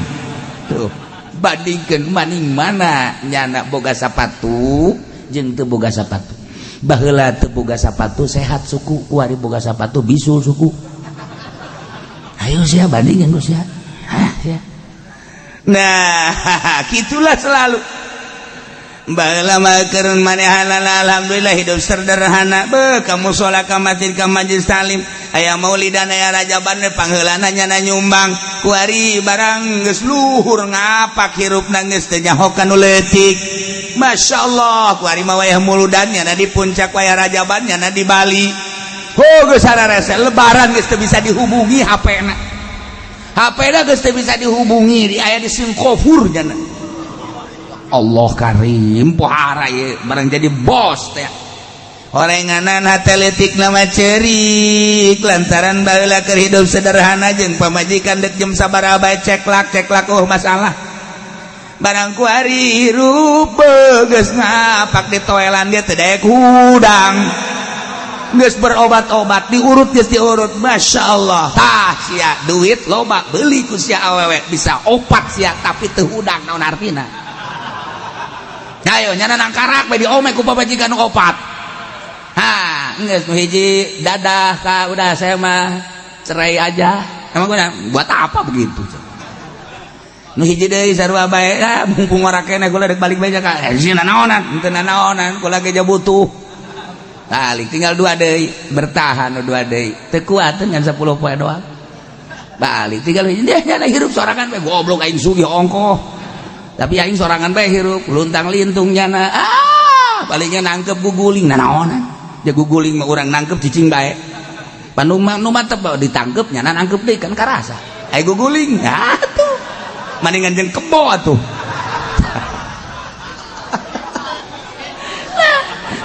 Tuh. Bandingkeun maning mana nyana boga sapatu jeung teu boga sapatu. Baheula teu boga sapatu sehat suku, kuari boga sapatu bisul suku. Ayo sia bandingkeun ku sia. Ya. Nah, gitulah selalu. Baheula mah keur manehanana alhamdulillah hidup sederhana. Beuh ka mushola ka masjid ka majelis taklim, aya maulidan aya rajaban pangheulana nyana nyumbang. Kuari barang geus luhur ngapak hirupna geus teu nyahokan nu leutik. Masyaallah, kuari mah wayah muludan nyana di puncak, wayah rajaban nyana di Bali. Oh geus sararese lebaran geus teu bisa dihubungi HP-na. HP-na geus teu bisa dihubungi, aya di Singapura nyana. Allah karim pohara ya barang jadi bos teh orenganan hate leutik nama cerik lantaran baheula keur hidup sederhana jeung pamajikan dek jam sabaraha bae ceklak masalah barang kuari hirup geus ngapak di toelan dia teu daek hudang geus berobat-obat diurut geus diurut masyaallah tah sia duit loba beuli ku sia awewe bisa opat sia tapi teu hudang naon artina. Ayo nyana nangkarak bae diome ku pamajikan nu opat. Ha, geus nu hiji dadah ka udah saya mah cerai aja. Emang buat apa begitu? Nu hiji deui sarua bae, mumpung ora keneh kula dek balik bae ka. Sia nanaonan, henteu nanaonan, kula ge butuh. Balik tinggal 2 deui, bertahan 2 deui. Teu kuat ngan 10 poe doang. Balik tinggal hiji dia nyana hirup sorangan bae goblok aing sugih ongkoh. Tapi aing sorangan bae hirup luntang lintung nyana palingnya nangkep guguling nanaonan ya guguling mah urang nangkep cicing bae panu nu mantep ditangkep nyana nangkep deui kan karasa aya guguling atuh maningan jeung kebo atuh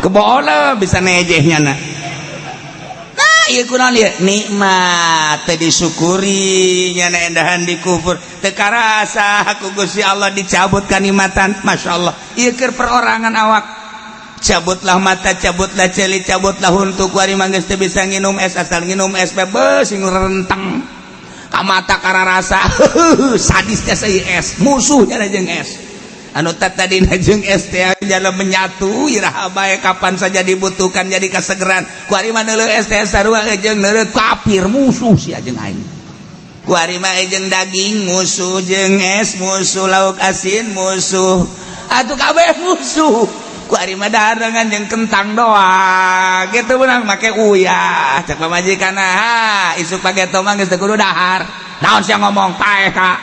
keboona bisa nejeh nyana. Ieu kunaon ieu nikmat teh disyukuri nyana endahan dikufur teu karasa ku Gusti Allah dicabut kanikmatan masyaallah. Ieu keur perorangan awak cabutlah mata cabutlah celi cabutlah huntu kuari mah geus teu bisa nginum es asal nginum es beuh sing renteng ka mata kararasa sadisnya saeuy es musuhnya jeung es anu tadina jeung ST jalan menyatu iraha bae kapan saja dibutuhkan jadi kasegeran ku ari mah neuleuh ST sarua jeung neuleuh kafir musuh sia jeung aing ku ari mah jeung daging musuh jeung es musuh lauk asin musuh atuh kabeh musuh ku ari mah daharengan jeung kentang doang gitu beunang make uyah cek pamajikanna ha isuk page tomang geus teu kudu dahar naon sia ngomong paeh ka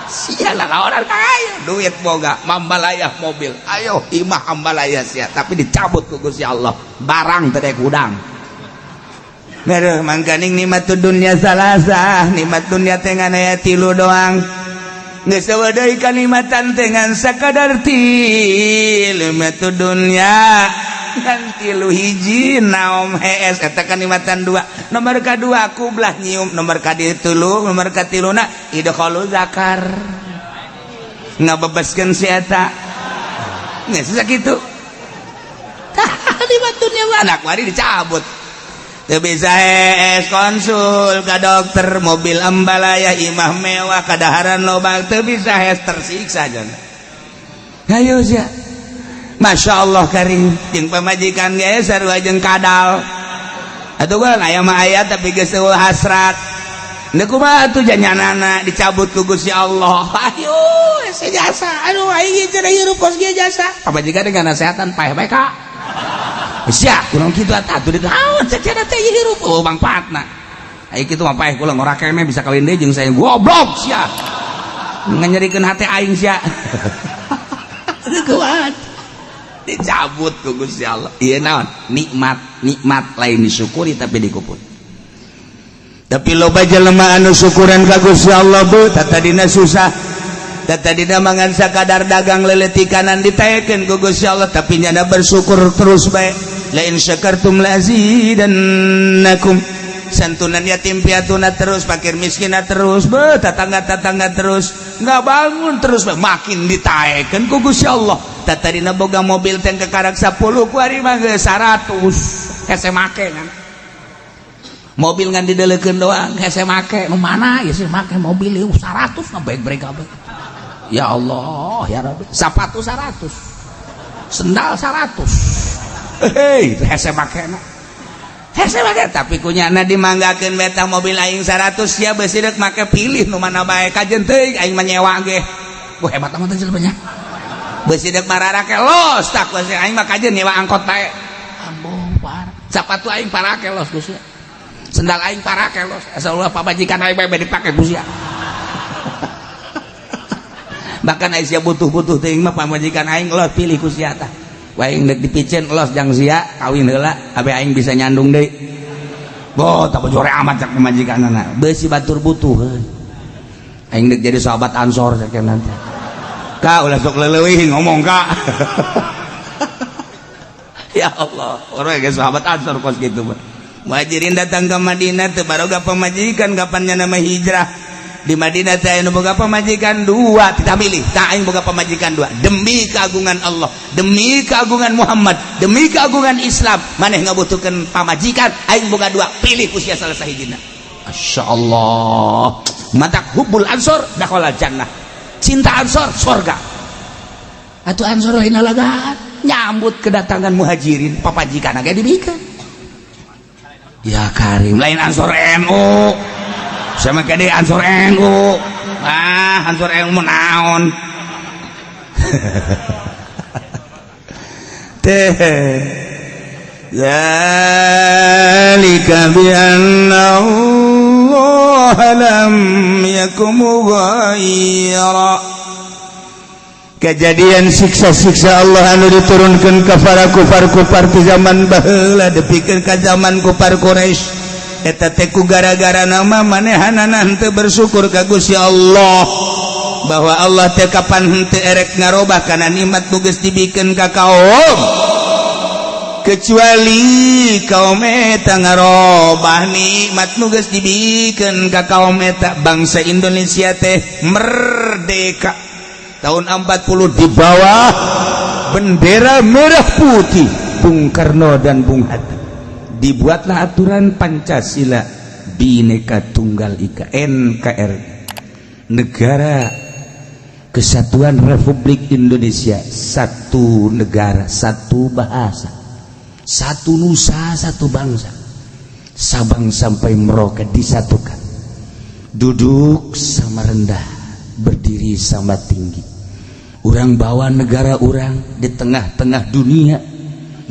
sialah orang kaya duit boga mambalayah mobil ayo imah ambalayah sia tapi dicabut ku Gusti Allah barang teu daek hudang beureuh mangkaning nikmatud dunya salasah nikmat dunya teh ngan aya 3 doang geus eueuh deui kanikmatan teh ngan sakadar nikmatud dunya kan 3 hiji naom hees eta kanikmatan 2 nomor kadua kublah nyium nomor kaditulu nomor katiluna idkhalu zakar ngabebaskeun si eta geus sakitu nikmatun nya anak mari dicabut teu bisa hees konsul ka dokter mobil ambalayah imah mewah kadaharan lobang teu bisa hees tersiksa jangan ayo sia Masya Allah karing jeung pamajikan ge sarua jeung kadal atuh kan aya mah aya tapi geus eueuh hasrat teu kumaha atuh janyanana dicabut ku Gusti Allah ayo ese jasa aduh aing teh hirup kos ge jasa pamajikan dengan nasehatan paeh bae ka sia kurang kitu atuh naon cenah teh hirup oh mangpaatna aing kitu mah paeh kula ngora keneh bisa kawin deui jeung saya goblok sia nganyerikeun hate aing sia kuat dicabut ku Gusti Allah ieu naon nikmat lain disyukuri tapi dikuput tapi loba jelema anu syukuran ka Gusti Allah bu tatadina susah tatadina mangan sakadar dagang leletikanan ditaekeun ku Gusti Allah tapi nyana bersyukur terus bae la in syakartum la azidannakum santunan yatim piatuna terus fakir miskinna terus be tatangga terus nggak bangun terus makin ditaekeun ku Gusti Allah tatadina boga mobil teh kekarak 10 ku ari mah geus 100 hese make kan mobil ngan dideleukeun doang hese make nu mana ya sih make mobil ieu 100 na baik-baik kabeh ya Allah ya Rabbi sapatu 100 sendal 100 hei hese make na hese make tapi kunyana dimanggakeun beta mobil aing 100 sia beusi deuk make pilih nu mana bae kajen teuing aing mah nyewa ge wah hebat amat teh jelema nya beusi deuk mararake los tak aing mah kajen nyewa angkot bae amboh par sapatu aing parake los Gusti sendal aing parake los asalna pamajikan aing bae dipake Gusti bahkan aing sia butuh-butuh teuing mah pamajikan aing los pilih Gusti tah aing deuk dipicen los jang sia kawin heula abe aing bisa nyandung deui boh tak bojore amat cak pamajikanana beusi batur butuh aing deuk jadi sahabat ansor sakeun nanti ka ulah sok leuwih ngomong ka ya Allah orang ge sahabat ansor kos kitu mah muhajirin datang ke Madinah teu baroga pamajikan kapan nama hijrah di Madinah teh anu boga pamajikan 2 kita milih tah aing boga pamajikan 2 demi keagungan Allah demi keagungan Muhammad demi keagungan Islam maneh ngabutuhkeun pamajikan aing boga 2 pilih ku sia salah sahijina masyaallah matak hubbul ansor dakhala jannah cinta ansor surga atuh ansor lain alagaan nyambut kedatangan muhajirin pamajikan ge dibikeun ya karim lain ansor NU sama kade ansor NU ansor NU naon teh zalika bi anna Allah lam yakum ghaira kejadian siksa-siksa Allah anu diturunkeun ka para kufar-kufar ti zaman baheula depikeun ka zaman kufar Quraisy eta teh ku gara-gara nama manehanana henteu bersyukur ka Gusti Allah bahwa Allah teh kapan henteu erek ngarobah kana nikmat nu geus dibikeun ka kaum kecuali kaum eta ngarobah nikmat nu geus dibikeun ka kaum eta bangsa Indonesia teh merdeka tahun 40 di bawah bendera merah putih Bung Karno dan Bung Hatta dibuatlah aturan Pancasila Bhinneka Tunggal Ika NKRI negara Kesatuan Republik Indonesia, satu negara, satu bahasa, satu nusa, satu bangsa. Sabang sampai Merauke disatukan. Duduk sama rendah, berdiri sama tinggi. Urang bawa negara urang di tengah-tengah dunia,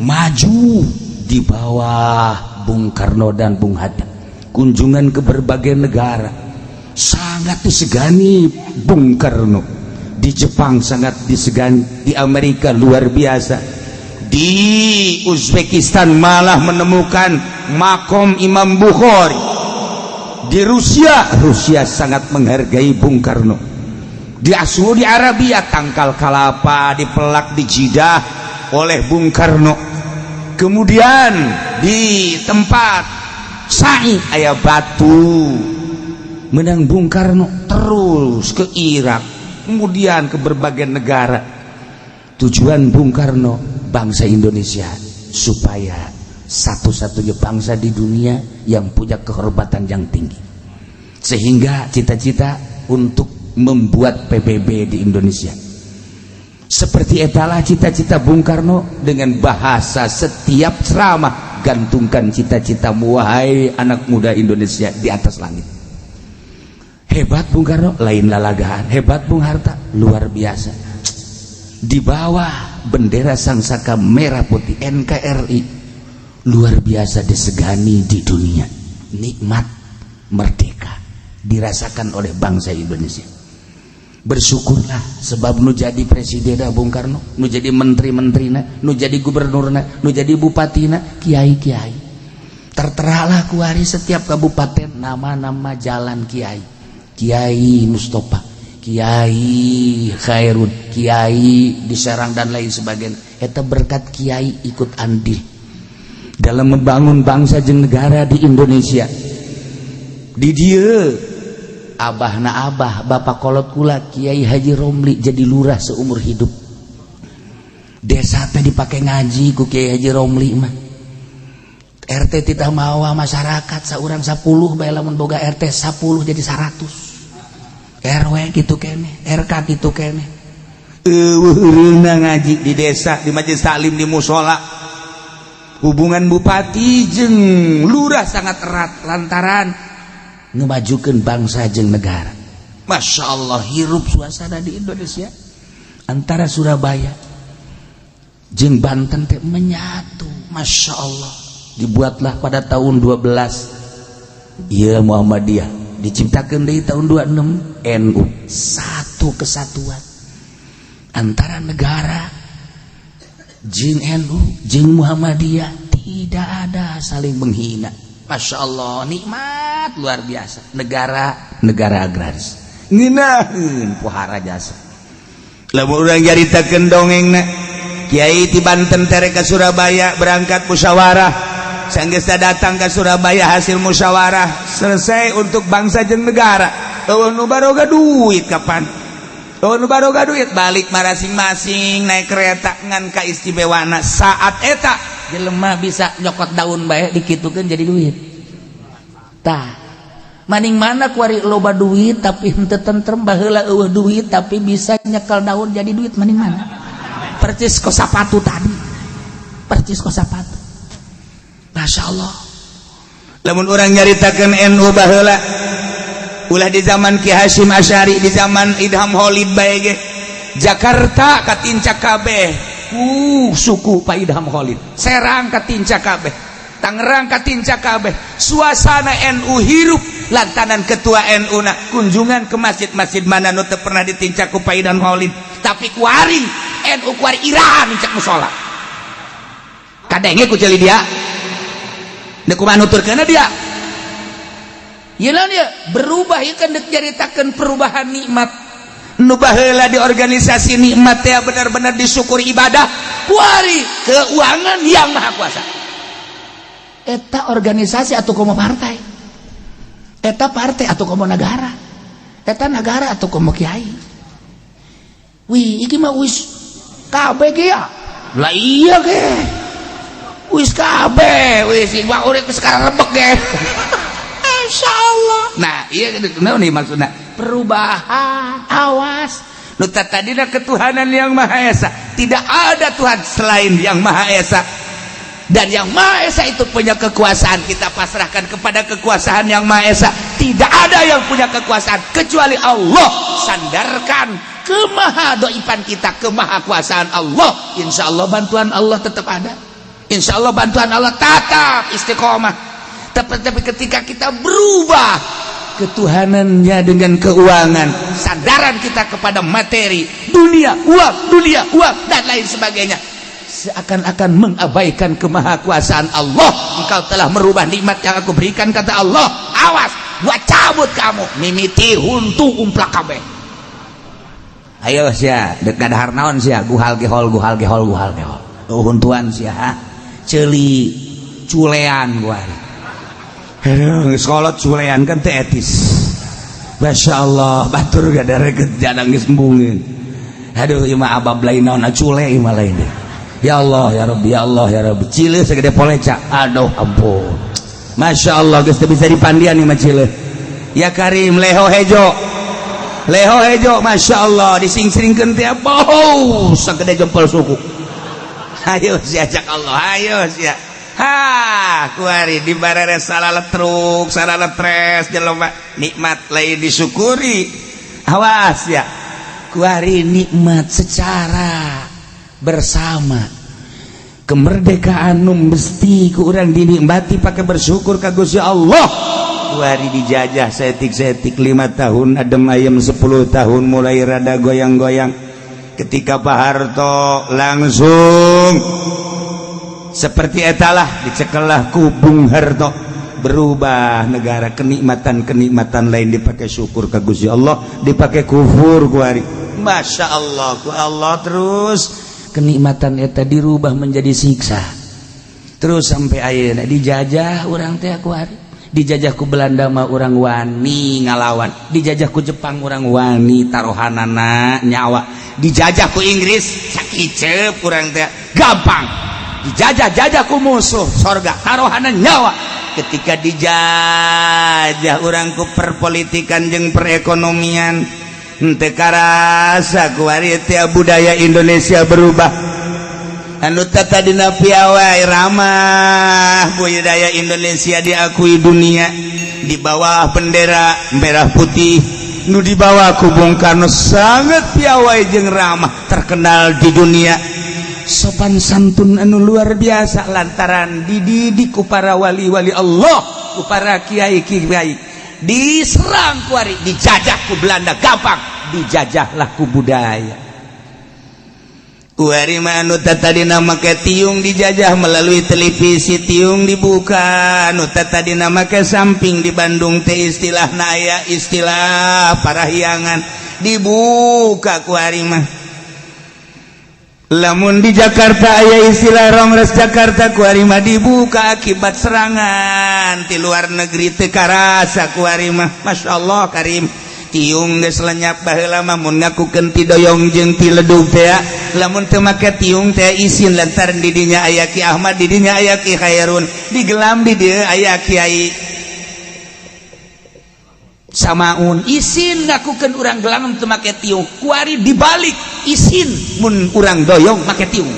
maju di bawah Bung Karno dan Bung Hatta. Kunjungan ke berbagai negara, sangat disegani Bung Karno. Di Jepang sangat disegani, di Amerika luar biasa, di Uzbekistan malah menemukan makom Imam Bukhari, di Rusia sangat menghargai Bung Karno, di Saudi Arabia tangkal kalapa dipelak di Jeddah oleh Bung Karno, kemudian di tempat Sa'i aya batu menang Bung Karno, terus ke Irak, kemudian ke berbagai negara. Tujuan Bung Karno bangsa Indonesia supaya satu-satunya bangsa di dunia yang punya kehormatan yang tinggi, sehingga cita-cita untuk membuat PBB di Indonesia. Seperti etalah cita-cita Bung Karno dengan bahasa setiap ceramah, gantungkan cita-citamu wahai anak muda Indonesia di atas langit. Hebat Bung Karno, lain lalagaan. Hebat Bung Hatta, luar biasa. Di bawah bendera Sangsaka merah putih NKRI, luar biasa disegani di dunia. Nikmat merdeka dirasakan oleh bangsa Indonesia. Bersyukurlah sebab nu jadi presiden Bung Karno, nu jadi menteri-menterina, nu jadi gubernurna, nu jadi bupatina, kiai-kiai. Terteralah kuari setiap kabupaten nama-nama jalan kiai. Kiai Mustafa, Kiai Khairun, Kiai di Serang dan lain sebagainya. Eta berkat kiai ikut andil dalam membangun bangsa jeung negara di Indonesia. Di dieu abahna abah bapak kolot kula Kiai Haji Romli jadi lurah seumur hidup. Desa teh dipake ngaji ku Kiai Haji Romli mah. RT titah mawa masyarakat saurang 10 bae lamun boga RT 10 jadi 100. RW gitu kene, RK gitu kene. Eueureuna ngaji di desa, di majelis taklim, di musola. Hubungan bupati jeung lurah sangat erat lantaran ngemajukeun bangsa jeung negara. Masya Allah, hirup suasana di Indonesia antara Surabaya jeung Banten teh menyatu. Masya Allah, dibuatlah pada tahun 12 iya Muhammadiyah, diciptakan dari tahun 26 NU, satu kesatuan antara negara jeung NU jeung Muhammadiyah, tidak ada saling menghina. Masya Allah, nikmat luar biasa. Negara agraris ngeunaheun pohara jasa. Lamun urang jaritakeun dongengna, kiai ti Banten tere ka Surabaya berangkat musyawarah. Sanggesta datang ke Surabaya hasil musyawarah selesai untuk bangsa jeung negara. Nu baroga duit kapan? Nu baroga duit balik masing-masing naik kereta ngan ka istimewana. Saat eta jelema bisa nyokot daun bae dikitukeun jadi duit. Tah, maning mana kuari loba duit tapi henteu tentrem, baheula eueuh duit tapi bisa nyekel daun jadi duit, maning mana? Percis ko sapatu tadi. Percis ko sapatu. Masya Allah. Lamun orang nyaritakeun NU baheula ulah di zaman Ki Hasyim Asy'ari, di zaman Idham Khalid bae ge, Jakarta katincak kabeh suku Pak Idham Khalid, Serang katincak kabeh, Tangerang katincak kabeh. Suasana NU hirup lantaran ketua NU na kunjungan ke masjid-masjid mana nu teu pernah ditincak ku Pak Idham Khalid, tapi kuari NU kuari iraha nincak musola. Kadenge ku ceuli dia nek kumaha nuturkeunna dia. Ieu naon dia? Berubah ieu kan deuk jaritakeun perubahan nikmat. Nu baheula di organisasi nikmat teh benar-benar disyukuri ibadah kuari keuangan yang maha kuasa. Eta organisasi atau komo partai. Eta partai atau komo negara. Eta negara atau komo kiai. Wih, iki mah wis kabeh ge ya. Lah iya ge. Wis kabeh, wis iwak urip sekarang rebek ge. Insyaallah. Nah, iya naon nih maksudna? Perubahan. Awas. Nu tadina ketuhanan yang Maha Esa. Tidak ada Tuhan selain yang Maha Esa. Dan yang Maha Esa itu punya kekuasaan. Kita pasrahkan kepada kekuasaan yang Maha Esa. Tidak ada yang punya kekuasaan kecuali Allah. Sandarkan kemahadoifan kita ke maha kuasaan Allah. Insya Allah bantuan Allah tetap ada. Insya Allah bantuan Allah tetap istiqomah. Tapi ketika kita berubah ketuhanannya dengan keuangan, sandaran kita kepada materi, dunia, uang, dan lain sebagainya, seakan-akan mengabaikan kemahakuasaan Allah. Engkau telah merubah nikmat yang aku berikan, kata Allah. Awas, gua cabut kamu, mimiti huntu umplak kabeh. Ayo sia, dekat harnaon sia, guhal gehol. Huntuan sia, celi culean gua. Sekolah culean kan teu etis. Masya Allah, batur gada reget jadang geus embungin. Aduh, ieu mah abab lain naon cule ieu mah lain. Ya Allah, ya Rabbi, ya Allah, ya Rabbi. Cile segede poleca. Aduh, ampun. Masya Allah, geus teu bisa dipandian ieu mah cile. Ya Karim, leho hejo, Masya Allah, dising-singkeun teh bau sagede jempol suku. Ayo siajak Allah, ayo sia. Kuari di barare salah letruk, salah letres jelema nikmat lain disyukuri. Awas ya. Kuari nikmat secara bersama. Kemerdekaan nu mesti ku urang dinikmati pakai bersyukur ka Gusti Allah. Kuari dijajah setik-setik 5 tahun, adem ayam 10 tahun mulai rada goyang-goyang. Ketika Pak Harto langsung seperti etalah dicekelah ku Bung Harto, berubah negara, kenikmatan lain dipakai syukur ka Gusti Allah, dipakai kufur kuari. Masya Allah, ku Allah terus kenikmatan eta dirubah menjadi siksa. Terus sampai ayeuna dijajah urang teh kuari. Dijajah ku Belanda mah urang wani ngalawan, dijajah ku Jepang urang wani taruhanana nyawa, dijajah ku Inggris sakicep urang teh gampang, dijajah ku musuh sorga taruhanan nyawa. Ketika dijajah urang ku perpolitikan jeung perekonomian, henteu karasa ku ari teh budaya Indonesia berubah. Anu tadina piawai ramah budaya Indonesia diakui dunia di bawah bendera merah putih nu dibawa ku Bung Karno, sangat piawai jeung ramah, terkenal di dunia. Sopan santun anu luar biasa lantaran dididik ku para wali-wali Allah, ku para kiai-kiai. Diserang kuari, dijajah ku Belanda gampang, dijajahlah ku budaya. Kuari anu tadina make tiung dijajah melalui televisi, tiung dibuka. Anu tadina make samping di Bandung teh istilahna aya istilah parahyangan dibuka kuari mah. Lamun di Jakarta aya istilah Rongres Jakarta, kuari mah dibuka akibat serangan ti luar negeri teu karasa kuari mah. Masya Allah Karim, tiung geus lenyap baheula mah mun ngakukeun ti doyong jeung ti ledug teh. Lamun teu make tiung teh isin lantaran di dinya aya Ki Ahmad, di dinya aya Ki Khairun, di gelam di dieu aya Kiai Samaun. Isin ngakukeun urang gelam teu make tiung, kuari dibalik isin mun urang doyong make tiung,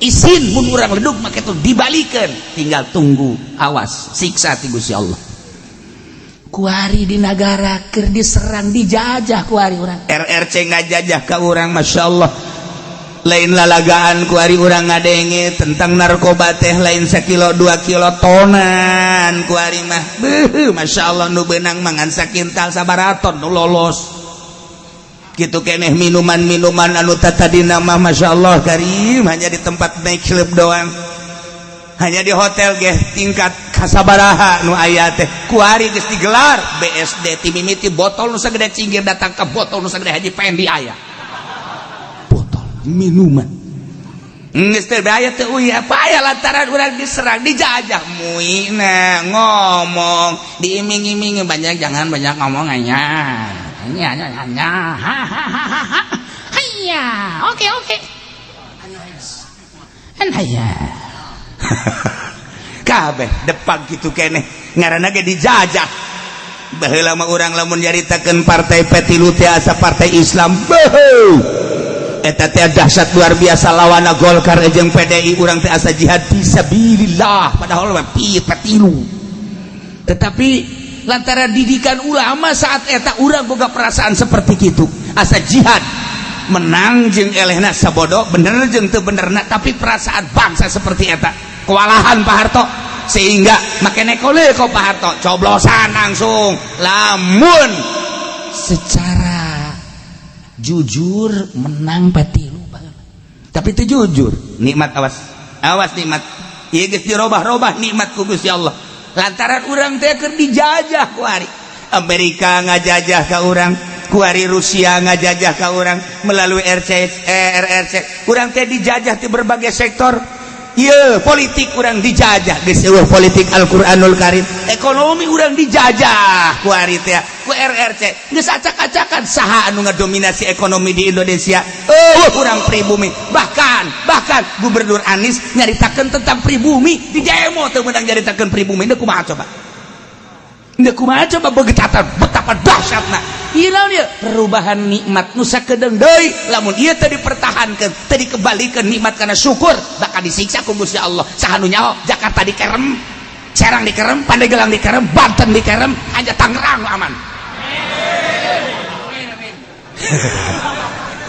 isin mun urang ledug make tiung, dibalikeun. Tinggal tunggu, awas siksa ti Gusti Allah. Kuari di negara keur diserang, dijajah kuari urang. RRC ngajajah ka urang, Masya Allah. Lain lalagaan kuari urang ngadenge tentang narkoba teh, lain 1 kilo 2 kilo tonan kuari mah. Masya Allah, nu beunang mangan sakintal sabaraton nu lolos. Kitu keneh minuman-minuman anu tadina mah Masya Allah Karim, hanya di tempat naik klub doang. Hanya di hotel ge tingkat kasabaraha nu aya teh kuari geus digelar BSD ti mimiti botol nu sagede cinggir datang ke botol nu sagede Haji Pendi aya botol minuman geus teu aya teu uy apa aya lantaran urang diserang dijajah muina ngomong diiming-iming banyak, jangan banyak ngomong hanya hanya oke hanya kabeh depan gitu keneh ngaranna ge dijajah. baheula mah urang lamun nyaritakeun partai petilu teh asa partai Islam eta teh dahsyat luar biasa lawana Golkar jeung PDI urang teh asa jihad fisabilillah padahal mah petilu. Tetapi lantaran didikan ulama saat eta urang boga perasaan seperti kitu asa jihad menang jeung elehna sabodo bener jeung teu benerna tapi perasaan bangsa seperti eta kewalahan Pak Harto sehingga makanya kole kok Pak Harto coblosan langsung lamun secara jujur menang petilu tapi itu jujur nikmat awas nikmat ieu geus dirobah-robah nikmat ku Gusti Allah lantaran urang teh keur dijajah ku ari Amerika ngajajah ka urang ku ari Rusia ngajajah ka urang melalui RRC urang teh dijajah di berbagai sektor. Iya politik urang dijajah geus eueuh politik Al-Qur'anul Karim ekonomi urang dijajah ku ari teh ku RRC geus acak-acakan saha anu ngadominasi ekonomi di Indonesia urang pribumi bahkan Gubernur Anies nyaritakeun tentang pribumi di demo teu meunang nyaritakeun pribumi teu kumaha coba betapa dahsyatna ieu naon ieu perubahan nikmat nu sakedeung deui lamun ieu teu dipertahankeun teu dikembalikeun nikmat kana syukur bakal disiksa ku Gusti Allah saha nu nyaho Jakarta dikerem Serang dikerem Pandeglang dikerem Banten dikerem hanya Tangerang nu aman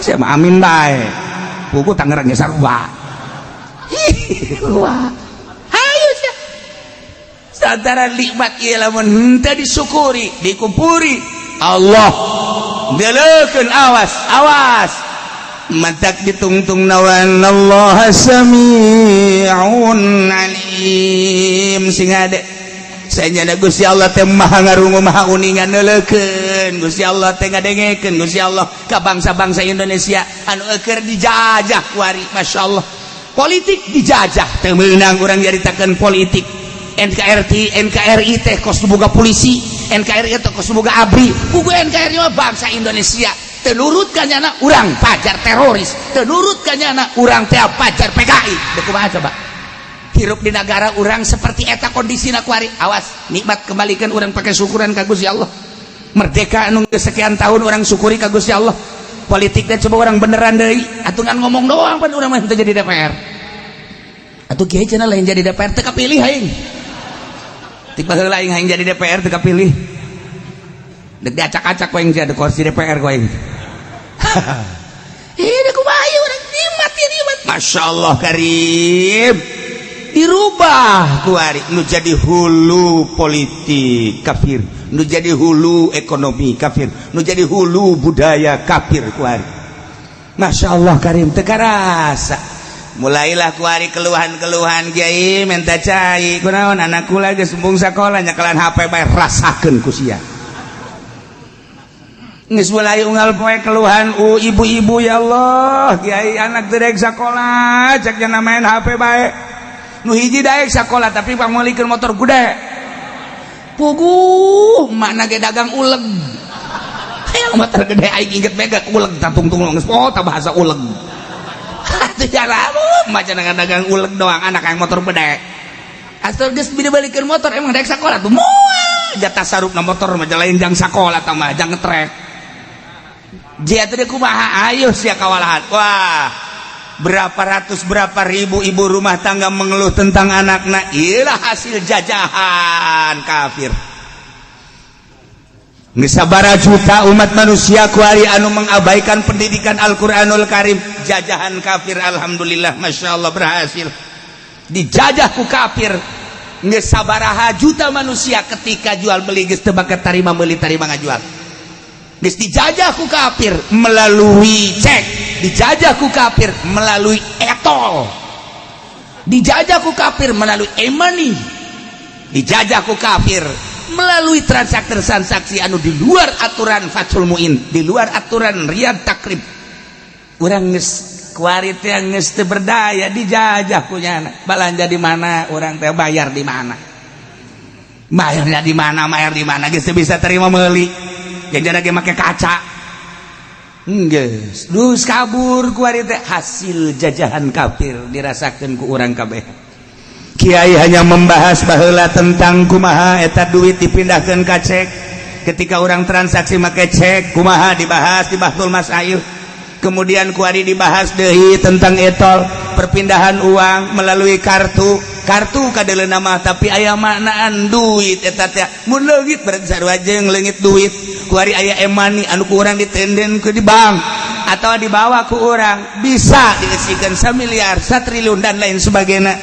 sia mah amin bae pugu Tangerang geus sarua hayu sia antara nikmat ieu lamun henteu disyukuri dikumpuri Allah delekeun awas matak ditungtung nawan Allah sami'un alim sing ade saenyana Gusti Allah teh maha ngarungu maha uningan neulekeun Gusti Allah teh ngadengekeun Gusti Allah ka bangsa-bangsa Indonesia anu keur dijajah ku ari masyaallah politik dijajah teu meunang urang nyaritakeun politik NKRI teh kos boga polisi NKRI teh kos boga abri kugu NKRI mah bangsa Indonesia teu nurut kanyana urang pajar teroris teu nurut kanyana urang teh pajar PKI teu kumaha coba hirup di negara urang seperti eta kondisina ku ari awas nikmat kembalikan urang pakai syukuran ka Gusti Allah merdeka anu sekian tahun urang syukuri ka Gusti Allah politik teh coba urang beneran deui atungan ngomong doang pan urang mah teu jadi DPR atuh kieu cenah lain jadi DPR teu kapilih aing tiba heula aing hayang jadi DPR teu kapilih dek diacak-acak ku aing jadi kursi DPR ku aing ieu kumaha ieu urang nikmat masyaallah karim dirubah ku ari nu jadi hulu politik kafir nu jadi hulu ekonomi kafir nu jadi hulu budaya kafir ku ari masyaallah karim teu karasa mulailah ku ari keluhan-keluhan kiai minta cai kunaon anakku lagi sembung sakola nyakalan HP bae rasakeun ku sia geus mulai unggal poe keluhan ibu-ibu ya Allah kiai anak teu daek sakola cek cenah main HP bae nu hiji daek sakola tapi pamulikeun motor gede puguh makna ge dagang uleg hayang motor gede aing inget mega uleg tatungtung geus tah bahasa uleg teu jalamu macan dagang uleg doang anak yang motor bedek asal geus dibalikeun motor emang daek sakola tuh moal jatah sarupna motor mah lain jang sakola tah mah jang ngetrek dia teh kumaha ayo sia kawalahan wah berapa ratus berapa ribu ibu rumah tangga mengeluh tentang anakna iyalah hasil jajahan kafir sabara juta umat manusia ku ari anu mengabaikan pendidikan Al-Qur'anul Karim jajahan kafir alhamdulillah masyaallah berhasil dijajah ku kafir sabaraha juta manusia ketika jual beli geus teu bakat tarima meuli tarima ngajual geus dijajah ku kafir melalui cek dijajah ku kafir melalui etol dijajah ku kafir melalui e-money dijajah ku kafir melalui transaksi anu di luar aturan Fathul Muin di luar aturan Riyad Takrib urang geus kuari teh geus teu berdaya dijajah ku nyana balanja di mana urang teh bayar di mana bayarnya di mana geus teu bisa terima meuli janjana ge make kaca geus dus kabur kuari teh hasil jajahan kafir dirasakeun ku urang kabeh kiai hanya membahas baheula tentang kumaha eta duit dipindahkeun ka cek ketika orang transaksi make cek kumaha dibahas di Bahtul Masail. Kemudian kuari dibahas deui tentang etol perpindahan uang melalui kartu kadeleuna mah tapi aya maknaan duit eta teh mun leungit berarti sarua jeung leungit duit kuari aya e-money anu ku urang ditenden ke di bank atau dibawa ku urang bisa diisikeun 1 miliar 1 triliun dan lain sebagainya.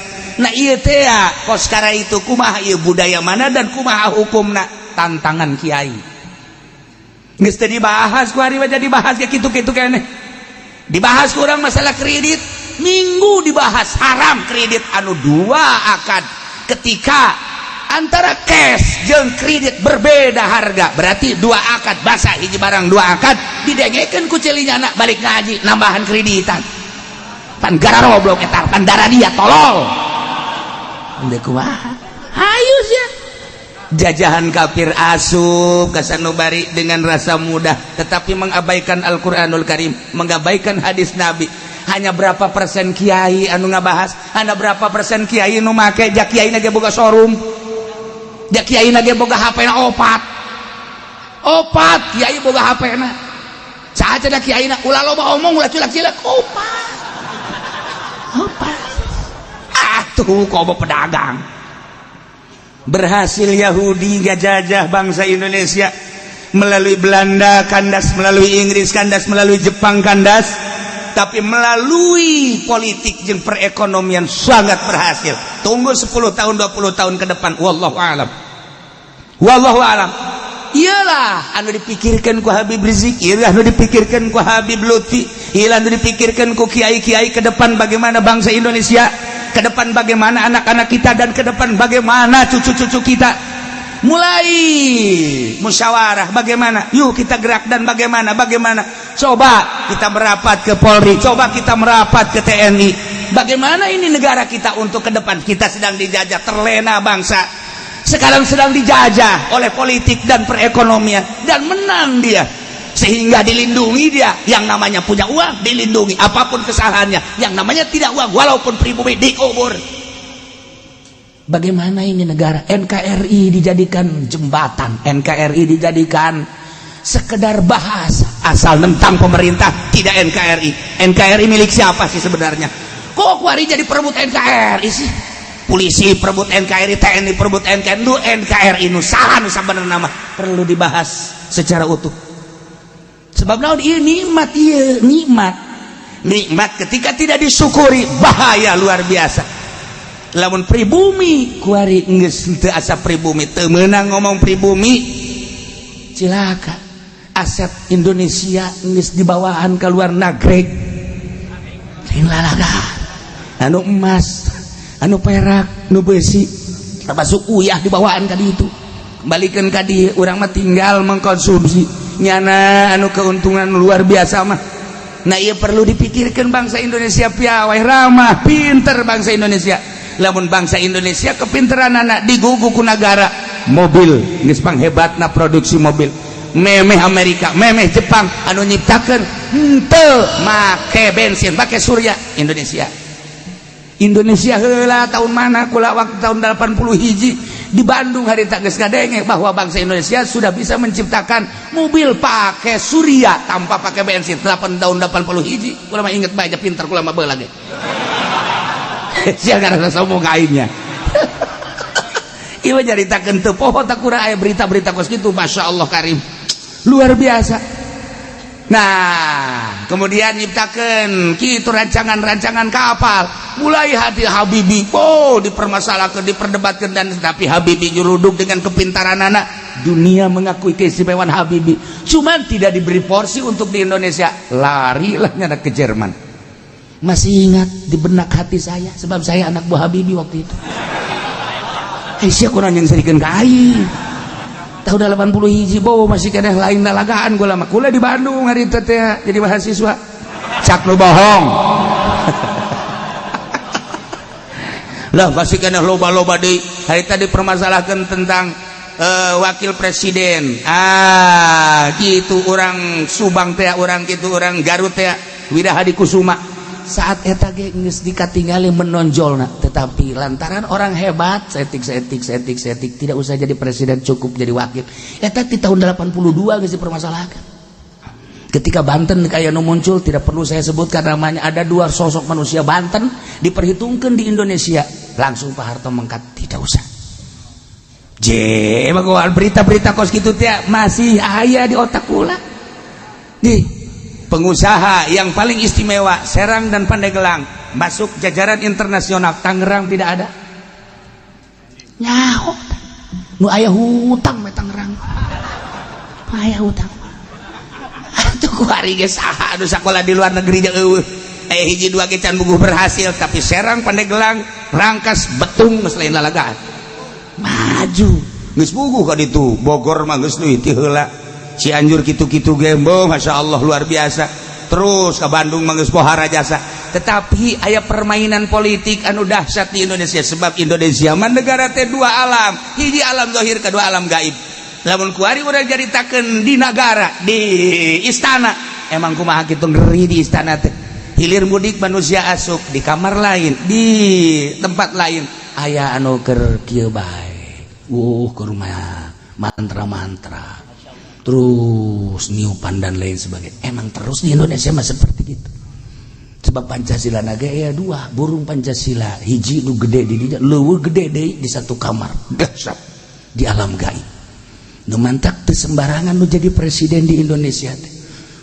Nah ieu teh kos kara itu kumaha ieu budaya mana dan kumaha hukumna tantangan kiai geus teu dibahas kuari mah jadi bahas ya kitu-kitu keneh. Dibahas kurang masalah kredit minggu dibahas haram kredit anu 2 akad ketika antara cash jeung kredit berbeda harga berarti 2 akad basa hiji barang 2 akad didengekeun ku celinyana balik ngaji nambahan kreditan pan gara roblok eta pan darah dia tolol ende kumaha hayu sia jajahan kafir asup kasanubari dengan rasa mudah tetapi mengabaikan Al-Qur'anul Karim mengabaikan hadis Nabi. Hanya berapa persen kiai anu ngabahas, hanya berapa persen kiai nu make jak kiai na ge boga showroom, jak kiai na ge boga HP na opat kiai boga HP na saha da kiai na ulah loba omong ulah cilak-cilak opat atuh kobo pedagang. Berhasil Yahudi ngajajah bangsa Indonesia melalui Belanda kandas, melalui Inggris kandas, melalui Jepang kandas, tapi melalui politik jeung perekonomian sangat berhasil. Tunggu 10 tahun 20 tahun ke depan wallahu alam. Wallahu alam. Iyalah anu dipikirkan ku Habib Rizik, iyalah anu dipikirkan ku Habib Lutfi, iyalah anu dipikirkan ku kiai-kiai ke depan bagaimana bangsa Indonesia, ke depan bagaimana anak-anak kita, dan ke depan bagaimana cucu-cucu kita. Mulai musyawarah bagaimana, yuk kita gerak, dan bagaimana coba kita merapat ke Polri, coba kita merapat ke TNI. Bagaimana ini negara kita untuk ke depan. Kita sedang dijajah, terlena bangsa sekarang sedang dijajah oleh politik dan perekonomian, dan menang dia sehingga dilindungi dia. Yang namanya punya uang dilindungi, apapun kesalahannya. Yang namanya tidak uang walaupun pribumi dikubur. Bagaimana ini negara? NKRI dijadikan jembatan, NKRI dijadikan sekedar bahasa, asal tentang pemerintah tidak NKRI. NKRI milik siapa sih sebenarnya? Kok kuari jadi perebut NKRI sih? Polisi perebut NKRI, TNI perebut NKRI, nu NKRI nu salah nu sabenerna nama perlu dibahas secara utuh. Sebab naon ieu nikmat, ieu nikmat ketika tidak disyukuri bahaya luar biasa. Lamun pribumi kuari geus teu asa pribumi, teu meunang ngomong pribumi, cilaka. Aset Indonesia geus dibawaan ka luar negeri. Lain lalaga. Anu emas, anu perak, anu besi, termasuk uyah dibawaan ka ditu. Kembalikan ka dieu, urang mah tinggal mengkonsumsi. Nyana anu keuntungan luar biasa mah. Nah ieu perlu dipikirkan bangsa Indonesia piawai ramah, pinter bangsa Indonesia. Lamun bangsa Indonesia kepinteran anak digugu ku negara, mobil geus panghebatna produksi mobil. Memeh Amerika, memeh Jepang anu nyiptakeun henteu make bensin, make surya. Indonesia heula tahun mana kula waktu tahun 80 hiji di Bandung harita geus ngadenge bahwa bangsa Indonesia sudah bisa menciptakan mobil pakai surya tanpa pakai bensin. 8 tahun 80 hiji kula mah inget bae pinter kula mah beula ge. Sia gara sombong aingnya. Ieu nyaritakeun teu poho tak kurang aya berita-berita kos kitu, masyaallah karim. Luar biasa. Nah, kemudian nyiptakeun kitu rancangan-rancangan kapal. Mulai hati Habibi, dipermasalahkan, diperdebatkan, dan tapi Habibi nyuruduk dengan kepintaran anak. Dunia mengakui keistimewaan Habibi. Cuman tidak diberi porsi untuk di Indonesia. Larilah nyana ke Jerman. Masih ingat di benak hati saya, sebab saya anak buah Habibi waktu itu. Sia kurang yang serikeun ka aing. Tahun 80 hiji masih keneh lain dalagaan gula mah. Kula di Bandung hari teh jadi mahasiswa. Cak lu bohong. Lah masih keneh loba-loba deui. Hari tadi permasalahkan tentang wakil presiden. Gitu orang Subang teh, orang gitu orang Garut teh, Wida Hadi Kusuma. saat eta ge geus dikatingali menonjolna, tetapi lantaran orang hebat setik tidak usah jadi presiden, cukup jadi wakil. Eta di tahun 82 geus dipermasalahkan. Ketika Banten kayak nu muncul, tidak perlu saya sebutkan namanya, ada dua sosok manusia Banten diperhitungkan di Indonesia, langsung Pak Harto mengkat, tidak usah. Berita-berita kos gitu teh masih aya di otak ulah. Nih, pengusaha yang paling istimewa Serang dan Pandeglang masuk jajaran internasional. Tangerang tidak ada. Nyaho. Nu aya hutang me Tangerang. Aya hutang. Atuh kuari ge saha anu sakola di luar negeri jeung eueuh. Hiji dua ge can buguh berhasil, tapi Serang Pandeglang Rangkas Betung geus lain lalagaan. Maju geus buguh ka ditu. Bogor mah geus leuwih ti heula. Cianjur kitu-kitu ge masya Allah luar biasa. Terus ke Bandung mah geus pohara jasa. Tetapi aya permainan politik anu dahsyat di Indonesia, sebab Indonesia mah negara teh dua alam, hiji alam zahir, kedua alam gaib. Lamun kuari urang jaritakeun di negara, di istana, emang kumaha kitu ngeri di istana teh. Hilir mudik manusia asup di kamar lain, di tempat lain aya anu keur kieu bae. Ke rumah mantra-mantra. Terus niupan dan lain sebagainya. Emang terus di Indonesia mah seperti itu. Sebab Pancasila naga ya dua, burung Pancasila hiji nu gede di dinya, leuweung gede deui di satu kamar. Dahsyat di alam gaib. Nu mantak teu sembarangan nu jadi presiden di Indonesia teh.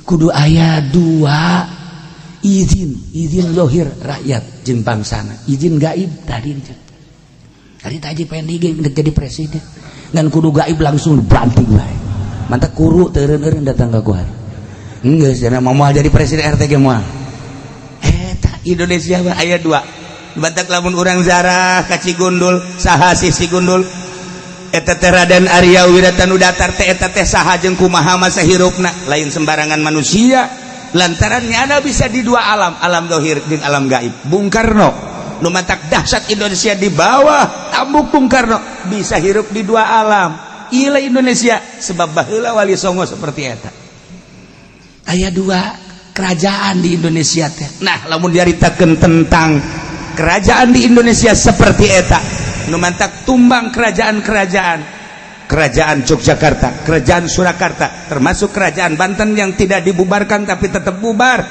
Kudu aya dua izin lohir rakyat jeung bangsana. Izin gaib tadi taji pengen jadi presiden. Ngan kudu gaib langsung banting bae. Mantap kuru teureun-eureun datang ka kuari. Geus cenah moal jadi presiden RT ge moal. Eta Indonesia mah aya dua. Batak lamun urang zarah ka Cigundul, saha si Cigundul? Eta teh Raden Arya Wiratanu Datar teh eta teh saha jeung kumaha masa hirupna? Lain sembarangan manusia. Lantaran nyana bisa di dua alam, alam zahir jeung alam gaib. Bung Karno nu matak dahsyat Indonesia di bawah tambuk Bung Karno bisa hirup di dua alam. Ila Indonesia sebab baheula Wali Songo seperti eta. Aya dua kerajaan di Indonesia teh. Nah, lamun diaritakeun tentang kerajaan di Indonesia seperti eta, nu mantak tumbang kerajaan-kerajaan. Kerajaan Yogyakarta, kerajaan Surakarta, termasuk kerajaan Banten yang tidak dibubarkan tapi tetap bubar,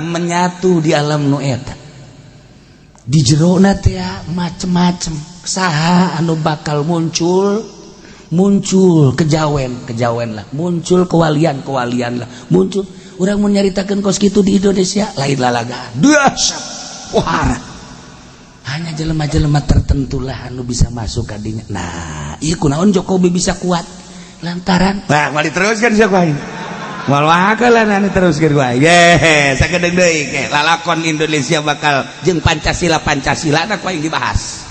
menyatu di alam nu eta. Di jerona teh macem-macem saha anu bakal muncul kejawen lah, muncul kewalian lah, muncul urang mun nyaritakeun kos kitu di Indonesia lain lalagaan dahsyat pohara. Hanya jelema-jelema tertentu lah anu bisa masuk ka dinya. Nah, ieu kunaon Jokowi bisa kuat lantaran mali teruskeun sia kuaing. Moal wakelan anu teruskeun kuaing. Sakedeung deui ke lalakon Indonesia bakal jeung Pancasila na kuaing dibahas.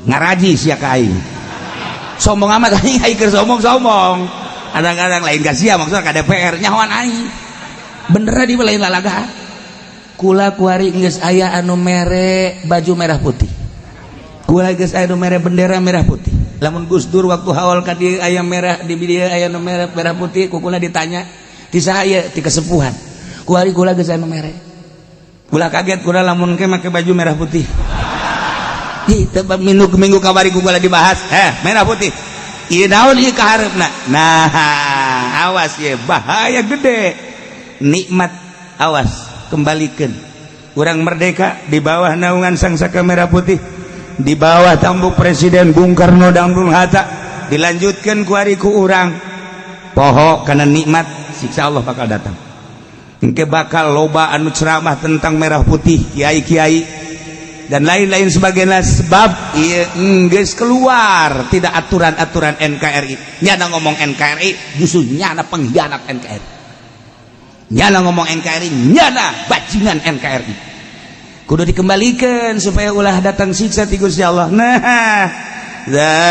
Ngaraji sia ka aing. Sombong amat aing keur sombong. Kadang-kadang lain ka sia maksudna ka DPR nyahoan aing. Bener di lain lalaga. Kula kuari geus aya anu mere baju merah putih. Kula geus aya anu mere bendera merah putih. Lamun Gus Dur waktu haul ka dieu aya merah, di dieu aya anu merah putih, kula ditanya, "Ti saha ieu?" "Ti kesepuhan." Kuari kula geus aya anu mere. Kula kaget kula lamun ke make baju merah putih. Minggu kamari kula dibahas, merah putih. Ieu naon ieu kaharepna? Nah, awas ye, bahaya gede. Nikmat awas kembalikan. Urang merdeka di bawah naungan sang saka merah putih, di bawah tambuk Presiden Bung Karno dan Bung Hatta, dilanjutkan kuari ku urang. Poho kana nikmat siksa Allah bakal datang. Engke bakal loba anu ceramah tentang merah putih, kiai-kiai dan lain-lain sebagainya, sebab geus keluar tidak aturan-aturan NKRI. Nyana ngomong NKRI justru nyana pengkhianat NKRI. Nyana ngomong NKRI nyana bajingan NKRI. Kudu dikembalikan supaya ulah datang siksa ti Gusti Allah. Nah, dzalika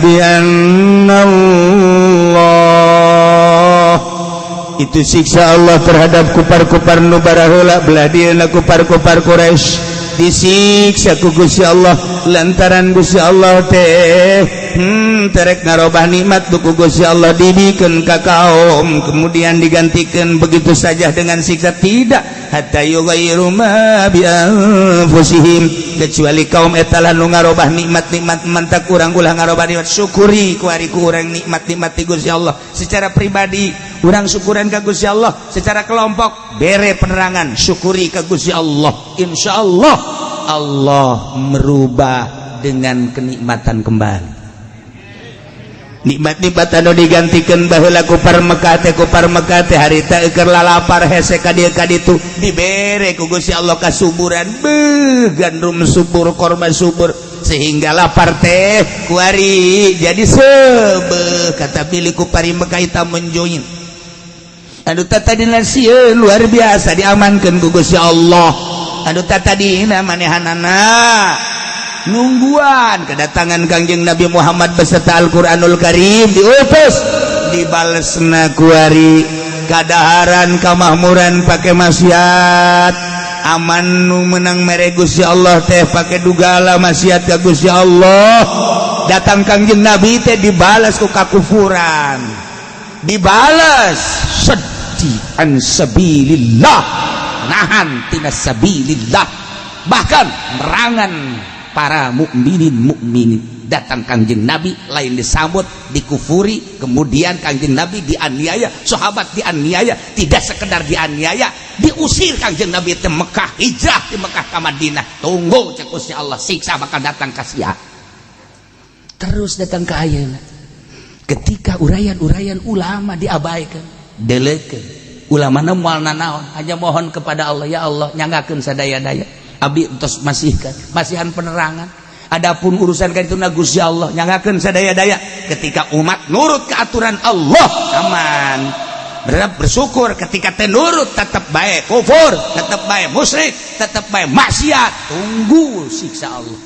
bi annallah, itu siksa Allah terhadap kupar-kupar nu baraheula belah dieuna kupar-kupar Quraisy disiksa ku Gusti Allah lantaran Gusti Allah teh terek ngarobah nikmat buku Gusti Allah dibikeun ka kaum kemudian digantikan begitu saja dengan siksa, tidak, hatta yughayyiru ma bi anfusihim, kecuali kaum eta lah nu ngarobah nikmat-nikmat mantak urang ulah ngarobah nikmat. Syukuri ku ari ku urang nikmat-nikmat ti Gusti Allah secara pribadi, urang syukuran ka Gusti Allah secara kelompok, bere penerangan syukuri ka Gusti Allah, insyaallah Allah merubah dengan kenikmatan kembali. Nikmat-nikmat anu digantikan baheula ku parmekah teh harita keur lalapar hese ka dieu ka ditu dibere ku Gusti Allah kasuburan, gandum subur korma subur sehingga lapar teh kuari jadi sebeuh kata pilih ku parimekah eta menjoin anu tatadina sieun luar biasa diamankeun ku Gusti Allah, anu tatadina manehanana nungguan kedatangan Kangjeng Nabi Muhammad beserta Al-Qur'anul Karim diutus dibalesna kuari kadaharan kamakmuran pake maksiat, aman nu menang mere Gusti Allah teh pake dugala maksiat ka Gusti Allah. Datang Kangjeng Nabi teh dibalas ku kakufuran, dibalas sedih an sabilillah, nahan tina sabilillah, bahkan merangan para mukminin. Datang Kangjeng Nabi lain disambut dikufuri, kemudian Kangjeng Nabi dianiaya, sahabat dianiaya, tidak sekedar dianiaya, diusir Kangjeng Nabi ke Mekah, hijrah di Mekah ke Madinah. Tunggu cek Gusti Allah, siksa bakal datang ka sia. Terus datang ke ayeuna ketika urayan-urayan ulama diabaikan, delekeun ulama na moal nanaon, hanya mohon kepada Allah, ya Allah nyanggakeun sadaya-daya abi entos masihkan masihan penerangan, adapun urusan ka dituna Gusti Allah nyanggakeun sadaya-daya. Ketika umat nurut ke aturan Allah aman, bersyukur. Ketika teh nurut tetap bae kufur, tetap bae musyrik, tetap bae maksiat, tunggu siksa Allah.